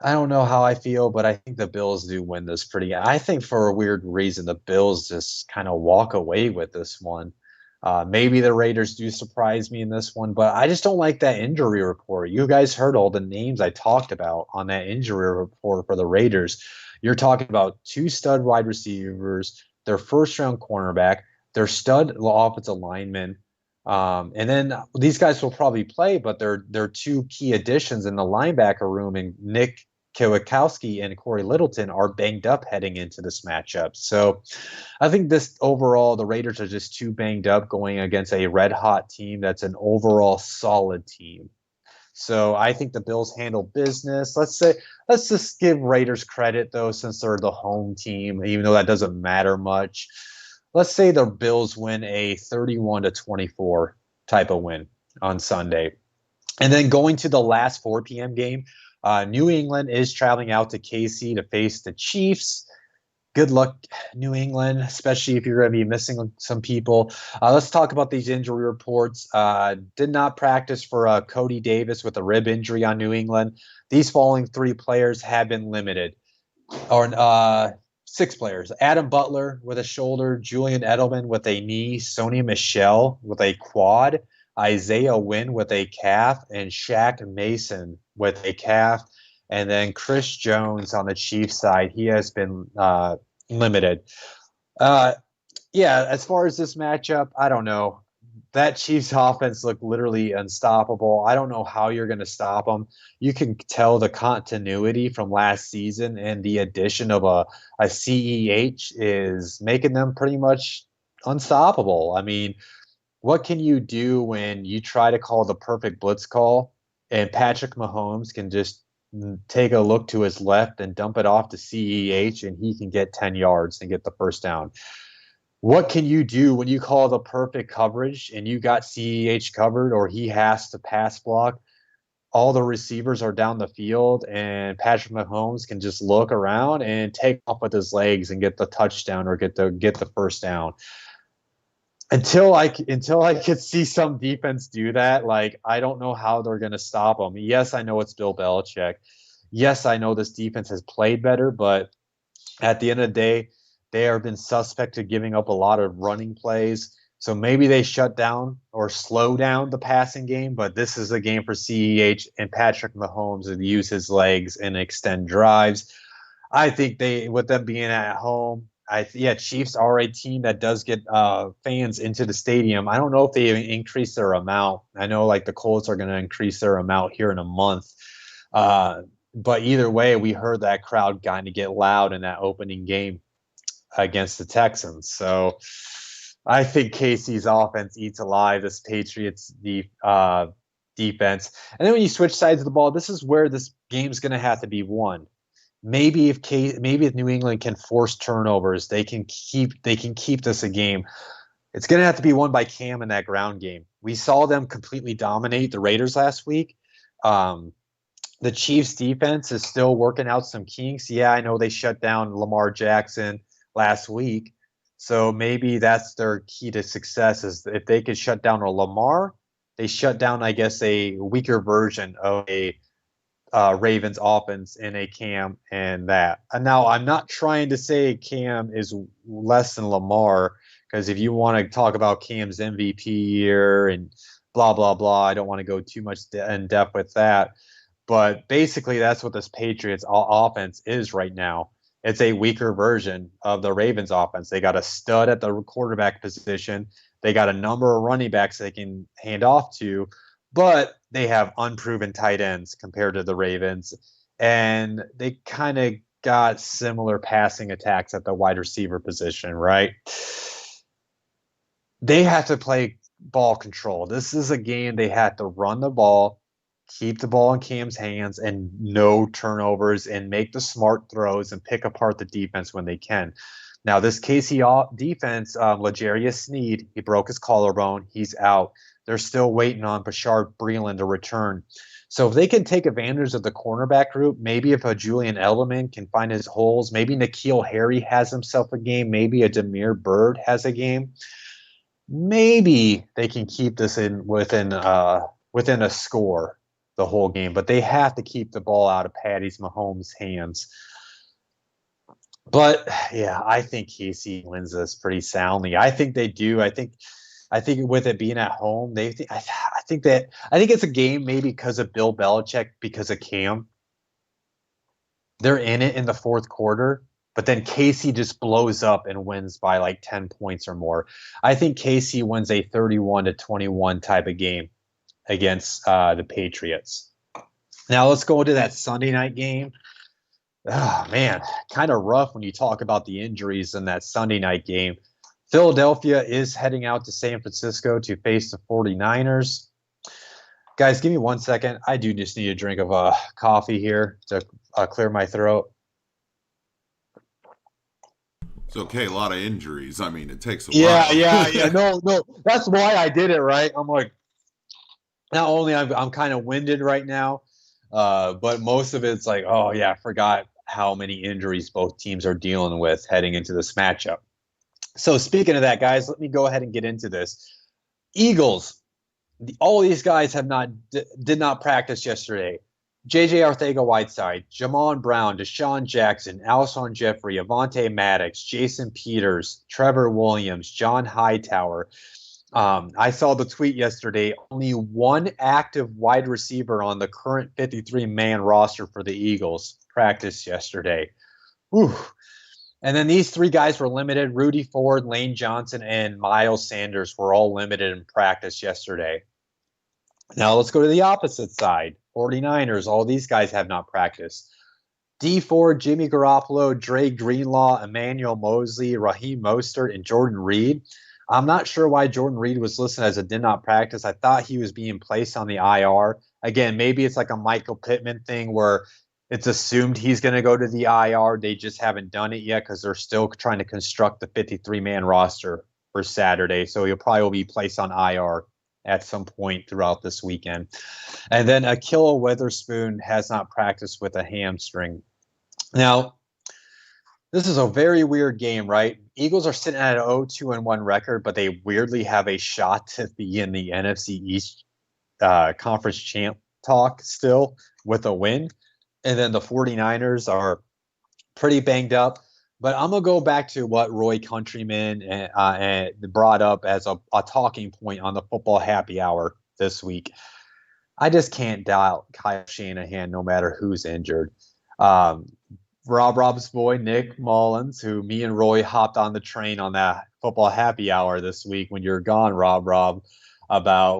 I don't know how I feel, but I think the Bills do win this pretty. I think for a weird reason, the Bills just kind of walk away with this one. Maybe the Raiders do surprise me in this one, but I just don't like that injury report. You guys heard all the names I talked about on that injury report for the Raiders. You're talking about 2 stud wide receivers, their first round cornerback, their stud offensive lineman. And then these guys will probably play, but they're 2 key additions in the linebacker room, and Nick Kwiatkowski and Corey Littleton are banged up heading into this matchup. So I think this overall, the Raiders are just too banged up going against a red hot team that's an overall solid team. So I think the Bills handle business. Let's just give Raiders credit though, since they're the home team, even though that doesn't matter much. Let's say the Bills win a 31-24 type of win on Sunday. And then going to the last 4 p.m. game, New England is traveling out to KC to face the Chiefs. Good luck, New England, especially if you're going to be missing some people. Let's talk about these injury reports. Did not practice for Cody Davis with a rib injury on New England. These following 3 players have been limited. Or 6 players. Adam Butler with a shoulder, Julian Edelman with a knee, Sony Michel with a quad, Isaiah Wynn with a calf, and Shaq Mason with a calf. And then Chris Jones on the Chiefs side, he has been limited. Yeah, as far as this matchup, I don't know. That Chiefs offense looked literally unstoppable. I don't know how you're going to stop them. You can tell the continuity from last season, and the addition of a CEH is making them pretty much unstoppable. I mean, what can you do when you try to call the perfect blitz call and Patrick Mahomes can just take a look to his left and dump it off to CEH and he can get 10 yards and get the first down? What can you do when you call the perfect coverage and you got CEH covered, or he has to pass block? all the receivers are down the field and Patrick Mahomes can just look around and take off with his legs and get the touchdown or get the first down. Until I could see some defense do that, like I don't know how they're going to stop them. Yes, I know it's Bill Belichick. Yes, I know this defense has played better, but at the end of the day, they have been suspect to giving up a lot of running plays. So maybe they shut down or slow down the passing game, but this is a game for CEH and Patrick Mahomes to use his legs and extend drives. I think with them being at home, Chiefs are a team that does get fans into the stadium. I don't know if they increase their amount. I know like the Colts are going to increase their amount here in a month. But either way, we heard that crowd kind of get loud in that opening game against the Texans. So I think KC's offense eats alive this Patriots defense. And then when you switch sides of the ball, this is where this game's going to have to be won. Maybe if New England can force turnovers, they can keep this a game. It's going to have to be won by Cam in that ground game. We saw them completely dominate the Raiders last week. The Chiefs defense is still working out some kinks. Yeah, I know they shut down Lamar Jackson last week. So maybe that's their key to success is if they could shut down a Lamar, they shut down, I guess, a weaker version of a Ravens offense in a Cam and that. And now I'm not trying to say Cam is less than Lamar, because if you want to talk about Cam's MVP year and blah, blah, blah, I don't want to go too much in depth with that. But basically, that's what this Patriots offense is right now. It's a weaker version of the Ravens offense. They got a stud at the quarterback position. They got a number of running backs they can hand off to, but they have unproven tight ends compared to the Ravens. And they kind of got similar passing attacks at the wide receiver position, right? They have to play ball control. This is a game they had to run the ball, keep the ball in Cam's hands, and no turnovers, and make the smart throws and pick apart the defense when they can. Now, this KC defense, L'Jarius Sneed, he broke his collarbone. He's out. They're still waiting on Bashard Breeland to return. So if they can take advantage of the cornerback group, maybe if a Julian Edelman can find his holes, maybe N'Keal Harry has himself a game, maybe a Damiere Byrd has a game, maybe they can keep this within a score the whole game. But they have to keep the ball out of Patty Mahomes' hands. But yeah, I think KC wins this pretty soundly. I think they do. I think with it being at home, I think it's a game maybe because of Bill Belichick, because of Cam. They're in it in the fourth quarter, but then KC just blows up and wins by like 10 points or more. I think KC wins a 31-21 type of game against the Patriots. Now let's go into that Sunday night game. Oh, man, kind of rough when you talk about the injuries in that Sunday night game. Philadelphia is heading out to San Francisco to face the 49ers. Guys, give me 1 second. I do just need a drink of coffee here to clear my throat. It's okay. A lot of injuries. I mean, it takes a while. Yeah. No. That's why I did it, right? I'm like, not only I'm kind of winded right now, but most of it's like, oh, yeah, I forgot how many injuries both teams are dealing with heading into this matchup. So speaking of that, guys, let me go ahead and get into this. Eagles, all these guys did not practice yesterday. J.J. Arcega-Whiteside, Jamon Brown, Deshaun Jackson, Alshon Jeffrey, Avonte Maddox, Jason Peters, Trevor Williams, John Hightower. I saw the tweet yesterday. Only one active wide receiver on the current 53-man roster for the Eagles practiced yesterday. Whew. And then these three guys were limited. Rudy Ford, Lane Johnson, and Miles Sanders were all limited in practice yesterday. Now let's go to the opposite side. 49ers, all these guys have not practiced. D Ford, Jimmy Garoppolo, Dre Greenlaw, Emmanuel Mosley, Raheem Mostert, and Jordan Reed. I'm not sure why Jordan Reed was listed as a did not practice. I thought he was being placed on the IR. Again, maybe it's like a Michael Pittman thing where it's assumed he's going to go to the IR. They just haven't done it yet because they're still trying to construct the 53-man roster for Saturday. So he'll probably be placed on IR at some point throughout this weekend. And then Akilla Witherspoon has not practiced with a hamstring. Now, this is a very weird game, right? Eagles are sitting at an 0-2-1 record, but they weirdly have a shot to be in the NFC East conference champ talk still with a win. And then the 49ers are pretty banged up. But I'm going to go back to what Roy Countryman and brought up as a talking point on the football happy hour this week. I just can't doubt Kyle Shanahan no matter who's injured. Rob's boy, Nick Mullins, who me and Roy hopped on the train on that football happy hour this week when you're gone, Rob,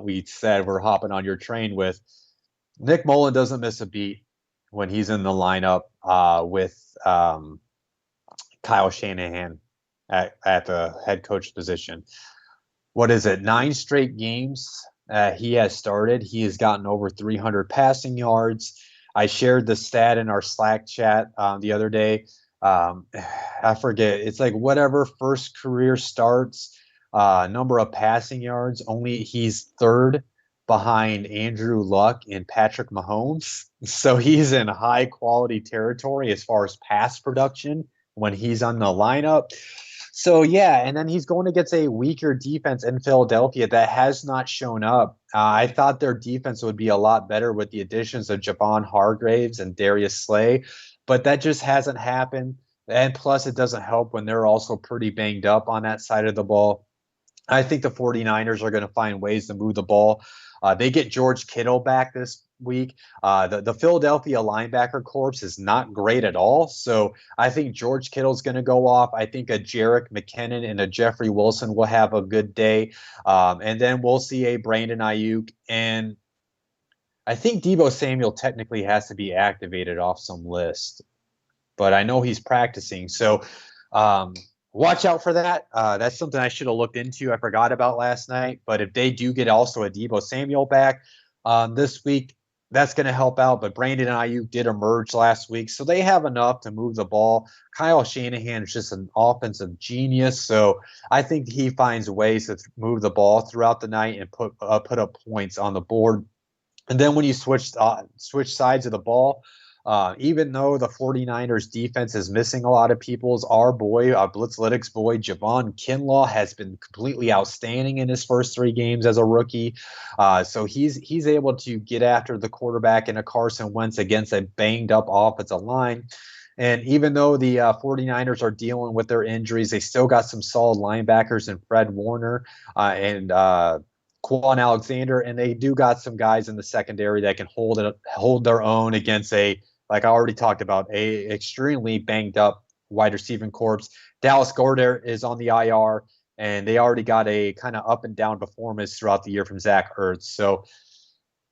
we said we're hopping on your train with. Nick Mullen doesn't miss a beat when he's in the lineup with Kyle Shanahan at the head coach position. What is it? 9 straight games he has started. He has gotten over 300 passing yards. I shared the stat in our Slack chat the other day. I forget. It's like whatever first career starts, number of passing yards. Only he's third behind Andrew Luck and Patrick Mahomes. So he's in high quality territory as far as pass production when he's on the lineup. So, yeah, and then he's going against a weaker defense in Philadelphia that has not shown up. I thought their defense would be a lot better with the additions of Javon Hargraves and Darius Slay, but that just hasn't happened. And plus, it doesn't help when they're also pretty banged up on that side of the ball. I think the 49ers are going to find ways to move the ball. They get George Kittle back this week. The Philadelphia linebacker corps is not great at all. So I think George Kittle's going to go off. I think a Jerick McKinnon and a Jeffrey Wilson will have a good day. And then we'll see a Brandon Ayuk. And I think Deebo Samuel technically has to be activated off some list. But I know he's practicing. So watch out for that. That's something I should have looked into. I forgot about last night. But if they do get also a Deebo Samuel back this week, that's going to help out. But Brandon Ayuk did emerge last week, so they have enough to move the ball. Kyle Shanahan is just an offensive genius, so I think he finds ways to move the ball throughout the night and put up points on the board. And then when you switch sides of the ball, even though the 49ers defense is missing a lot of people's, our boy, Blitzlytics boy, Javon Kinlaw has been completely outstanding in his first 3 games as a rookie. So he's able to get after the quarterback in a Carson Wentz against a banged up offensive line. And even though the 49ers are dealing with their injuries, they still got some solid linebackers in Fred Warner and Quan Alexander, and they do got some guys in the secondary that can hold their own against like I already talked about, a extremely banged up wide receiving corps. Dallas Goedert is on the IR, and they already got a kind of up and down performance throughout the year from Zach Ertz. So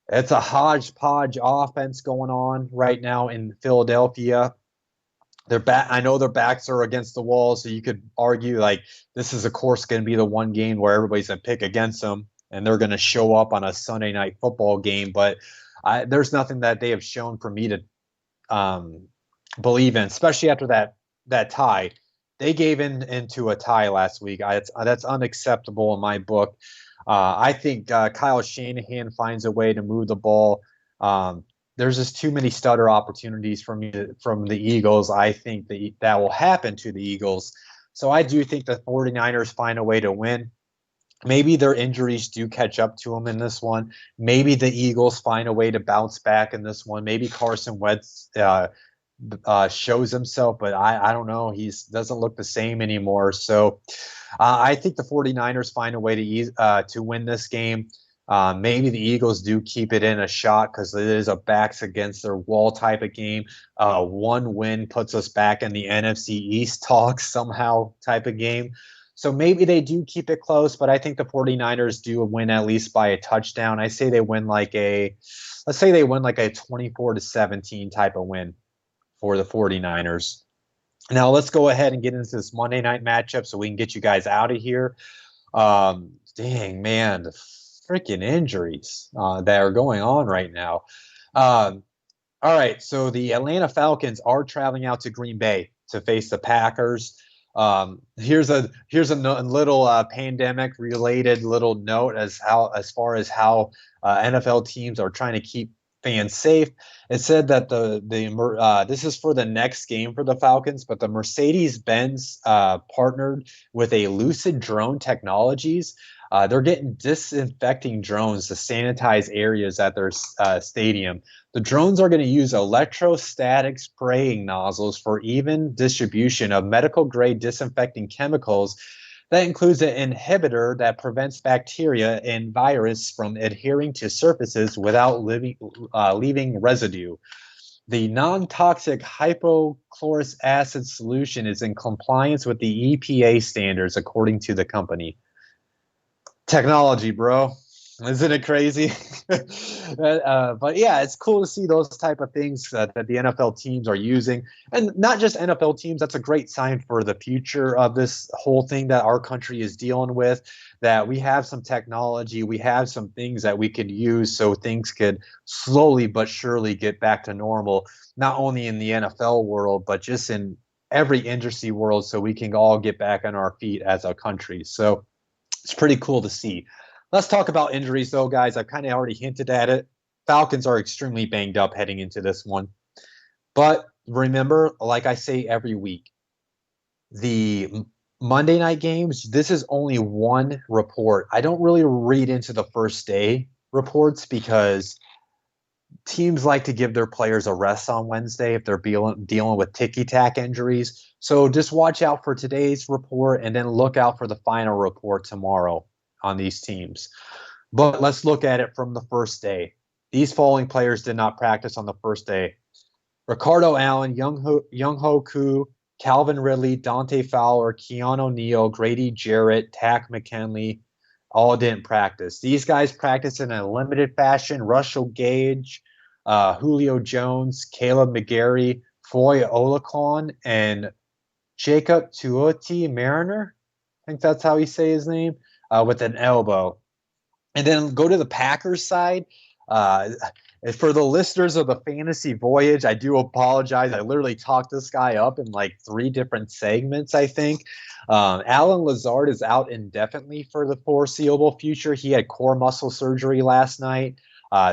it's a hodgepodge offense going on right now in Philadelphia. I know their backs are against the wall, so you could argue like this is, of course, going to be the one game where everybody's going to pick against them, and they're going to show up on a Sunday night football game. But there's nothing that they have shown for me to believe in, especially after that tie. They gave into a tie last week. That's unacceptable in my book. I think Kyle Shanahan finds a way to move the ball. There's just too many stutter opportunities from the Eagles. I think that will happen to the Eagles. So I do think the 49ers find a way to win. Maybe their injuries do catch up to them in this one. Maybe the Eagles find a way to bounce back in this one. Maybe Carson Wentz shows himself, but I don't know. He doesn't look the same anymore. So I think the 49ers find a way to win this game. Maybe the Eagles do keep it in a shot because it is a backs against their wall type of game. One win puts us back in the NFC East talk somehow type of game. So maybe they do keep it close, but I think the 49ers do win at least by a touchdown. I say they win like a 24-17 type of win for the 49ers. Now let's go ahead and get into this Monday night matchup so we can get you guys out of here. Dang, man, the freaking injuries that are going on right now. All right, so the Atlanta Falcons are traveling out to Green Bay to face the Packers. Here's a little pandemic related little note as far as how NFL teams are trying to keep fans safe. It said that this is for the next game for the Falcons, but the Mercedes-Benz partnered with a Lucid Drone Technologies. They're getting disinfecting drones to sanitize areas at their stadium. The drones are going to use electrostatic spraying nozzles for even distribution of medical grade disinfecting chemicals. That includes an inhibitor that prevents bacteria and virus from adhering to surfaces without leaving residue. The non-toxic hypochlorous acid solution is in compliance with the EPA standards, according to the company. Technology, bro. Isn't it crazy? But yeah, it's cool to see those type of things that the NFL teams are using, and not just NFL teams. That's a great sign for the future of this whole thing that our country is dealing with. That we have some technology, we have some things that we could use, so things could slowly but surely get back to normal. Not only in the NFL world, but just in every industry world, so we can all get back on our feet as a country. So it's pretty cool to see. Let's talk about injuries, though, guys. I've kind of already hinted at it. Falcons are extremely banged up heading into this one. But remember, like I say every week, the Monday night games, this is only one report. I don't really read into the first day reports because teams like to give their players a rest on Wednesday if they're dealing with ticky-tack injuries. So just watch out for today's report and then look out for the final report tomorrow on these teams. But let's look at it from the first day. These following players did not practice on the first day: Ricardo Allen, Younghoe Koo, Calvin Ridley, Dante Fowler, Keanu Neal, Grady Jarrett, Tack McKinley, all didn't practice. These guys practiced in a limited fashion. Russell Gage, Julio Jones, Caleb McGarry, Foy Olakon, and Jacob Tuoti Mariner. I think that's how you say his name, with an elbow. And then go to the Packers side. For the listeners of the Fantasy Voyage, I do apologize. I literally talked this guy up in like 3 different segments, I think. Alan Lazard is out indefinitely for the foreseeable future. He had core muscle surgery last night.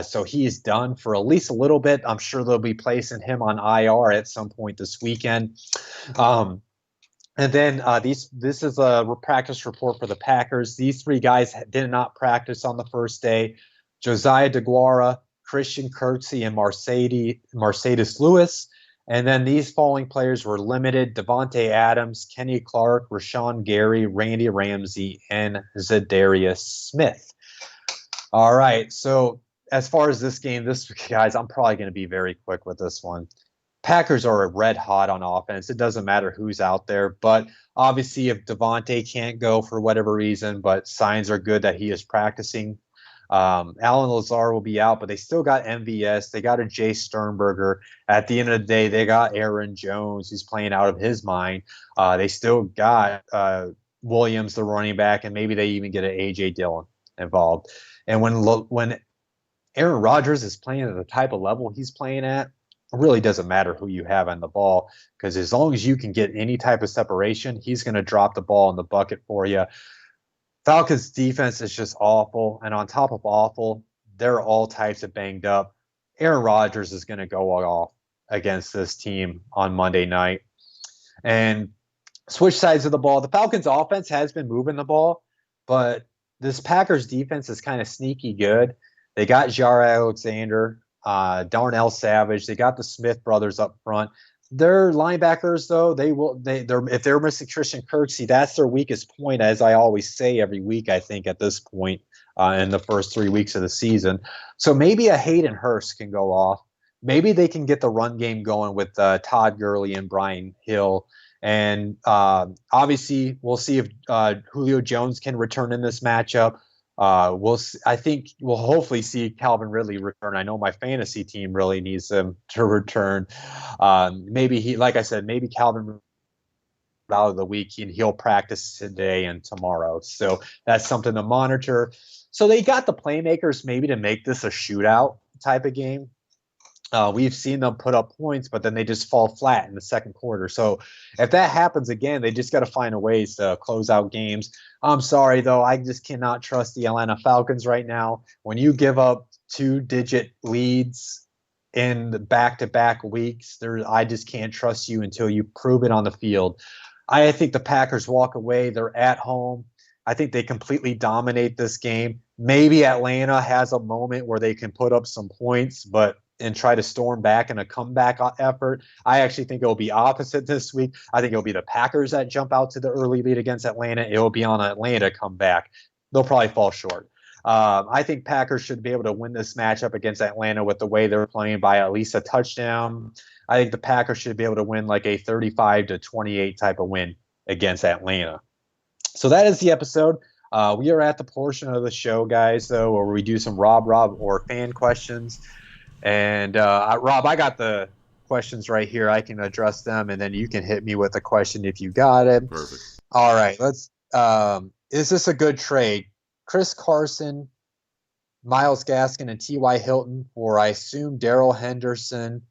So he is done for at least a little bit. I'm sure they'll be placing him on IR at some point this weekend. And then this is a practice report for the Packers. These 3 guys did not practice on the first day: Josiah DeGuara, Christian Kirksey, and Mercedes Lewis. And then these following players were limited: Devontae Adams, Kenny Clark, Rashawn Gary, Randy Ramsey, and Zadarius Smith. All right, so as far as this game, guys, I'm probably going to be very quick with this one. Packers are red hot on offense. It doesn't matter who's out there, but obviously if Devontae can't go for whatever reason, but signs are good that he is practicing. Alan Lazar will be out, but they still got MVS. They got a Jay Sternberger. At the end of the day, they got Aaron Jones, who's playing out of his mind. They still got Williams, the running back, and maybe they even get an A.J. Dillon involved. And when Aaron Rodgers is playing at the type of level he's playing at, it really doesn't matter who you have on the ball, because as long as you can get any type of separation, he's going to drop the ball in the bucket for you. Falcons defense is just awful, and on top of awful, they're all types of banged up. Aaron Rodgers is going to go off against this team on Monday night. And switch sides of the ball. The Falcons offense has been moving the ball, but this Packers defense is kind of sneaky good. They got Jaire Alexander, Darnell Savage. They got the Smith brothers up front. Their linebackers, though, if they're missing Christian Kirksey, that's their weakest point, as I always say every week, I think, at this point in the first 3 weeks of the season. So maybe a Hayden Hurst can go off. Maybe they can get the run game going with Todd Gurley and Brian Hill. And obviously, we'll see if Julio Jones can return in this matchup. I think we'll hopefully see Calvin Ridley return. I know my fantasy team really needs him to return. Like I said, maybe Calvin out of the week, and he'll practice today and tomorrow. So that's something to monitor. So they got the playmakers maybe to make this a shootout type of game. We've seen them put up points, but then they just fall flat in the second quarter. So if that happens again, they just got to find a ways to close out games. I'm sorry, though. I just cannot trust the Atlanta Falcons right now. When you give up two-digit leads in the back-to-back weeks, I just can't trust you until you prove it on the field. I think the Packers walk away. They're at home. I think they completely dominate this game. Maybe Atlanta has a moment where they can put up some points, but and try to storm back in a comeback effort. I actually think it'll be opposite this week. I think it'll be the Packers that jump out to the early lead against Atlanta. It'll be on Atlanta comeback. They'll probably fall short. I think Packers should be able to win this matchup against Atlanta with the way they're playing by at least a touchdown. I think the Packers should be able to win like a 35-28 type of win against Atlanta. So that is the episode. We are at the portion of the show, guys, though, where we do some Rob, or fan questions. And Rob, I got the questions right here. I can address them, and then you can hit me with a question if you got it. Perfect. All right. Let's. Is this a good trade? Chris Carson, Myles Gaskin, and T.Y. Hilton for, I assume, Darrell Henderson,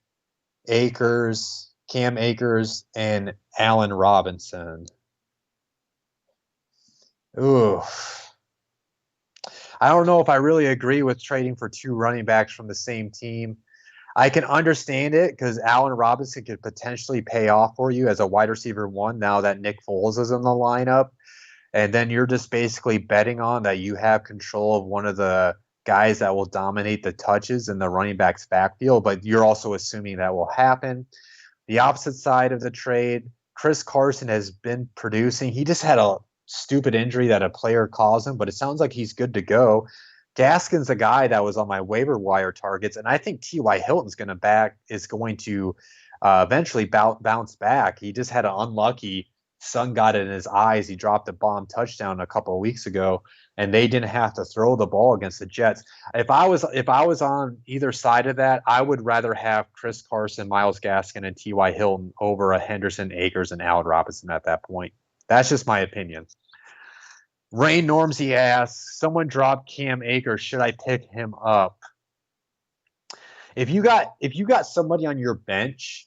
Cam Akers, and Allen Robinson. Ooh. I don't know if I really agree with trading for two running backs from the same team. I can understand it because Allen Robinson could potentially pay off for you as a wide receiver one now that Nick Foles is in the lineup. And then you're just basically betting on that you have control of one of the guys that will dominate the touches in the running back's backfield, but you're also assuming that will happen. The opposite side of the trade, Chris Carson has been producing. He just had a stupid injury that a player caused him, but it sounds like he's good to go. Gaskin's a guy that was on my waiver wire targets, and I think T.Y. Hilton's going to eventually bounce back. He just had an unlucky sun got in his eyes. He dropped a bomb touchdown a couple of weeks ago, and they didn't have to throw the ball against the Jets. If I was on either side of that, I would rather have Chris Carson, Myles Gaskin, and T.Y. Hilton over a Henderson, Akers, and Allen Robinson at that point. That's just my opinion. Rain Normsy asks, someone dropped Cam Akers. Should I pick him up? If you got somebody on your bench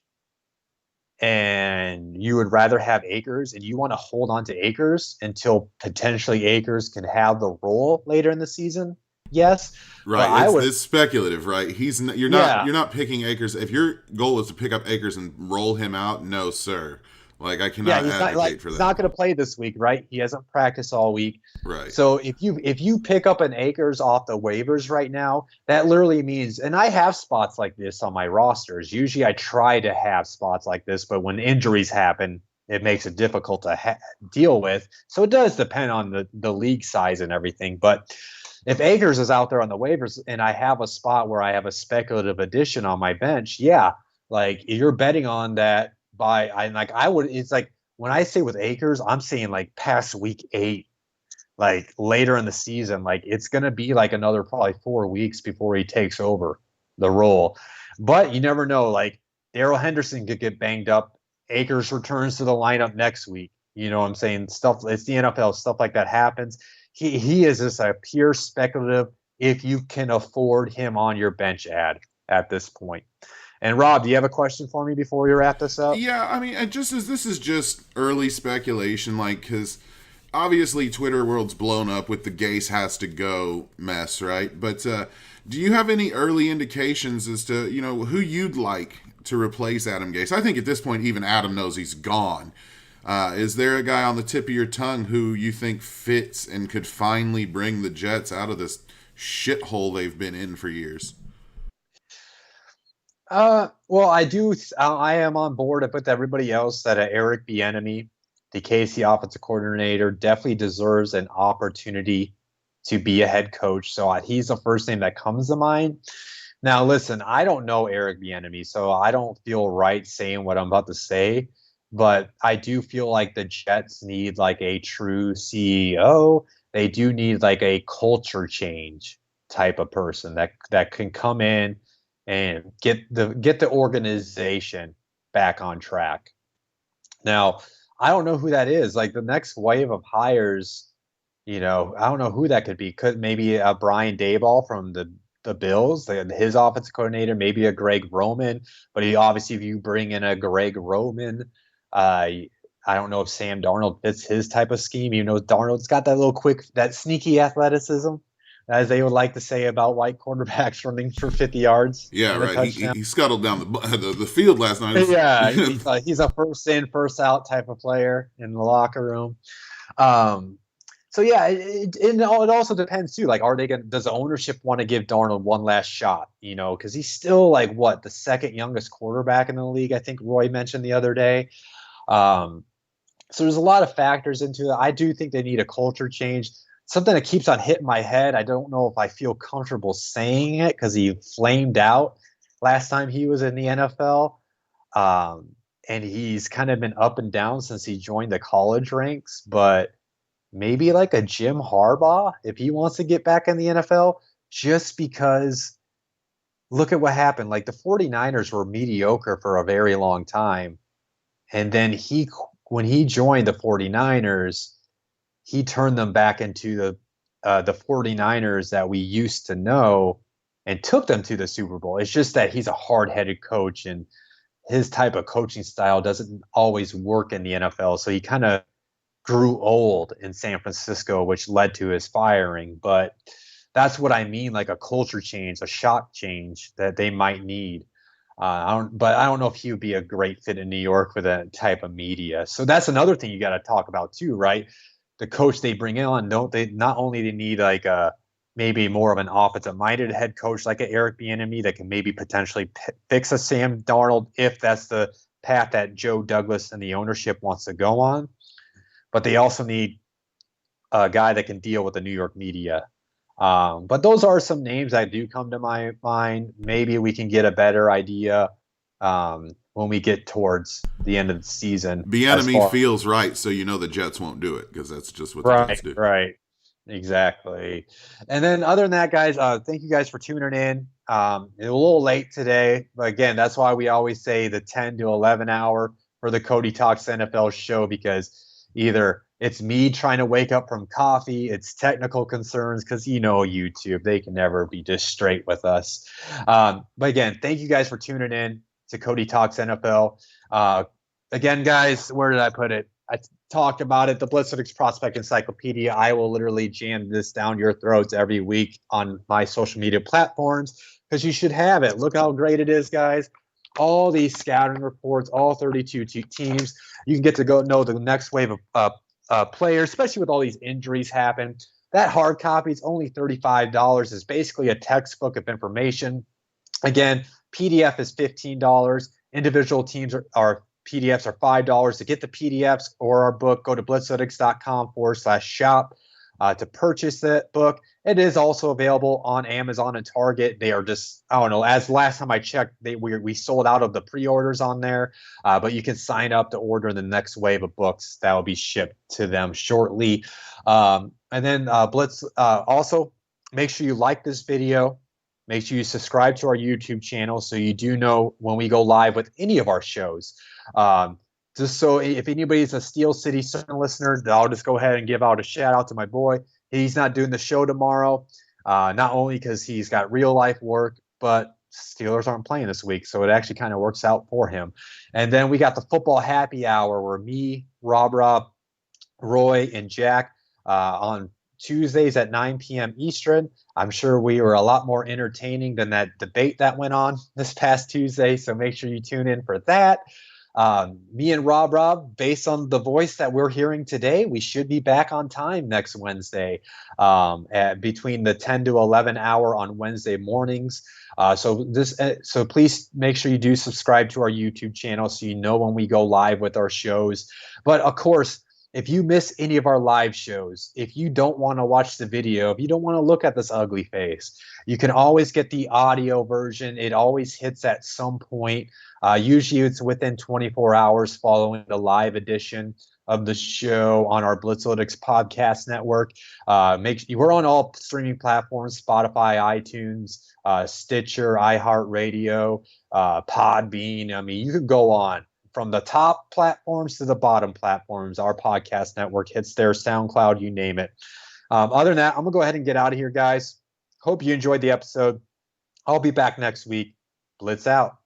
and you would rather have Akers and you want to hold on to Akers until potentially Akers can have the role later in the season, yes. Right. It's speculative, right? You're not picking Akers. If your goal is to pick up Akers and roll him out, no, sir. Like, I cannot advocate for that. He's not going to play this week, right? He hasn't practiced all week. Right. So if you pick up an Akers off the waivers right now, that literally means, and I have spots like this on my rosters. Usually I try to have spots like this, but when injuries happen, it makes it difficult to deal with. So it does depend on the league size and everything. But if Akers is out there on the waivers and I have a spot where I have a speculative addition on my bench, yeah, like you're betting on that. It's like when I say with Akers, I'm saying like past week 8, like later in the season, like it's going to be like another probably 4 weeks before he takes over the role. But you never know. Like Darrell Henderson could get banged up. Akers returns to the lineup next week. You know what I'm saying? It's the NFL. Stuff like that happens. He is just a pure speculative if you can afford him on your bench at this point. And Rob, do you have a question for me before we wrap this up? Yeah, I mean, this is just early speculation, like, because obviously Twitter world's blown up with the Gase has to go mess, right? But do you have any early indications as to, who you'd like to replace Adam Gase? I think at this point, even Adam knows he's gone. Is there a guy on the tip of your tongue who you think fits and could finally bring the Jets out of this shithole they've been in for years? Well, I do. I am on board with everybody else that Eric Bieniemy, the KC offensive coordinator, definitely deserves an opportunity to be a head coach. So he's the first name that comes to mind. Now, listen, I don't know Eric Bieniemy, so I don't feel right saying what I'm about to say. But I do feel like the Jets need like a true CEO. They do need like a culture change type of person that can come in and get the organization back on track. Now, I don't know who that is. Like the next wave of hires, I don't know who that could be. Could maybe Brian Daboll from the the Bills, his offensive coordinator, maybe a Greg Roman, but obviously if you bring in a Greg Roman, I don't know if Sam Darnold fits his type of scheme. You know, Darnold's got that sneaky athleticism, as they would like to say about white quarterbacks running for 50 yards Yeah, and a right. touchdown. He scuttled down the field last night. Yeah, he's a first in, first out type of player in the locker room. Um, so yeah, it also depends too. Like, does the ownership want to give Darnold one last shot? You know, because he's still like the second youngest quarterback in the league. I think Roy mentioned the other day. So there's a lot of factors into it. I do think they need a culture change. Something that keeps on hitting my head. I don't know if I feel comfortable saying it because he flamed out last time he was in the NFL. And he's kind of been up and down since he joined the college ranks. But maybe like a Jim Harbaugh, if he wants to get back in the NFL, just because look at what happened. Like the 49ers were mediocre for a very long time. And then when he joined the 49ers, he turned them back into the 49ers that we used to know and took them to the Super Bowl. It's just that he's a hard-headed coach, and his type of coaching style doesn't always work in the NFL. So he kind of grew old in San Francisco, which led to his firing. But that's what I mean, like a culture change, a shock change that they might need. But I don't know if he would be a great fit in New York for that type of media. So that's another thing you got to talk about too, right? The coach they bring in, don't they? Not only they need like a maybe more of an offensive-minded head coach like an Eric Bieniemy that can maybe potentially fix a Sam Darnold if that's the path that Joe Douglas and the ownership wants to go on. But they also need a guy that can deal with the New York media. But those are some names that do come to my mind. Maybe we can get a better idea when we get towards the end of the season. Bieniemy feels right, so you know the Jets won't do it because that's just what the Jets do. Right. Exactly. And then other than that, guys, thank you guys for tuning in. A little late today, but again, that's why we always say the 10 to 11 hour for the Cody Talks NFL show, because either it's me trying to wake up from coffee, it's technical concerns, because YouTube, they can never be just straight with us. But again, thank you guys for tuning in to Cody Talks NFL. Again, guys, where did I put it? I talked about it, the Blitzerix Prospect Encyclopedia. I will literally jam this down your throats every week on my social media platforms because you should have it. Look how great it is, guys. All these scouting reports, all 32 teams. You can get to go know the next wave of players, especially with all these injuries happen. That hard copy is only $35. It's basically a textbook of information. Again, PDF is $15. Individual teams are PDFs are $5. To get the PDFs or our book, go to blitzlytics.com/shop to purchase that book. It is also available on Amazon and Target. They are just, I don't know, as last time I checked, we sold out of the pre-orders on there, but you can sign up to order the next wave of books that will be shipped to them shortly. And then Blitz, also make sure you like this video. Make sure you subscribe to our YouTube channel so you do know when we go live with any of our shows. Just so if anybody's a Steel City Sun listener, I'll just go ahead and give out a shout out to my boy. He's not doing the show tomorrow, not only because he's got real life work, but Steelers aren't playing this week, so it actually kind of works out for him. And then we got the football happy hour where me, Rob, Roy, and Jack on Tuesdays at 9 p.m. Eastern. I'm sure we were a lot more entertaining than that debate that went on this past Tuesday, so make sure you tune in for that. Me and Rob, based on the voice that we're hearing today, we should be back on time next Wednesday between the 10 to 11 hour on Wednesday mornings. So please make sure you do subscribe to our YouTube channel so you know when we go live with our shows. But of course, if you miss any of our live shows, if you don't want to watch the video, if you don't want to look at this ugly face, you can always get the audio version. It always hits at some point. Usually it's within 24 hours following the live edition of the show on our Blitzlytics podcast network. We're on all streaming platforms, Spotify, iTunes, Stitcher, iHeartRadio, Podbean. I mean, you could go on. From the top platforms to the bottom platforms, our podcast network hits there, SoundCloud, you name it. Other than that, I'm going to go ahead and get out of here, guys. Hope you enjoyed the episode. I'll be back next week. Blitz out.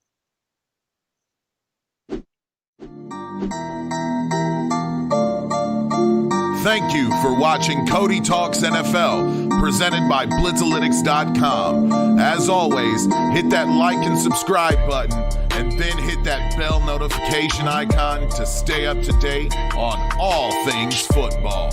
Thank you for watching Cody Talks NFL, presented by Blitzalytics.com. As always, hit that like and subscribe button, and then hit that bell notification icon to stay up to date on all things football.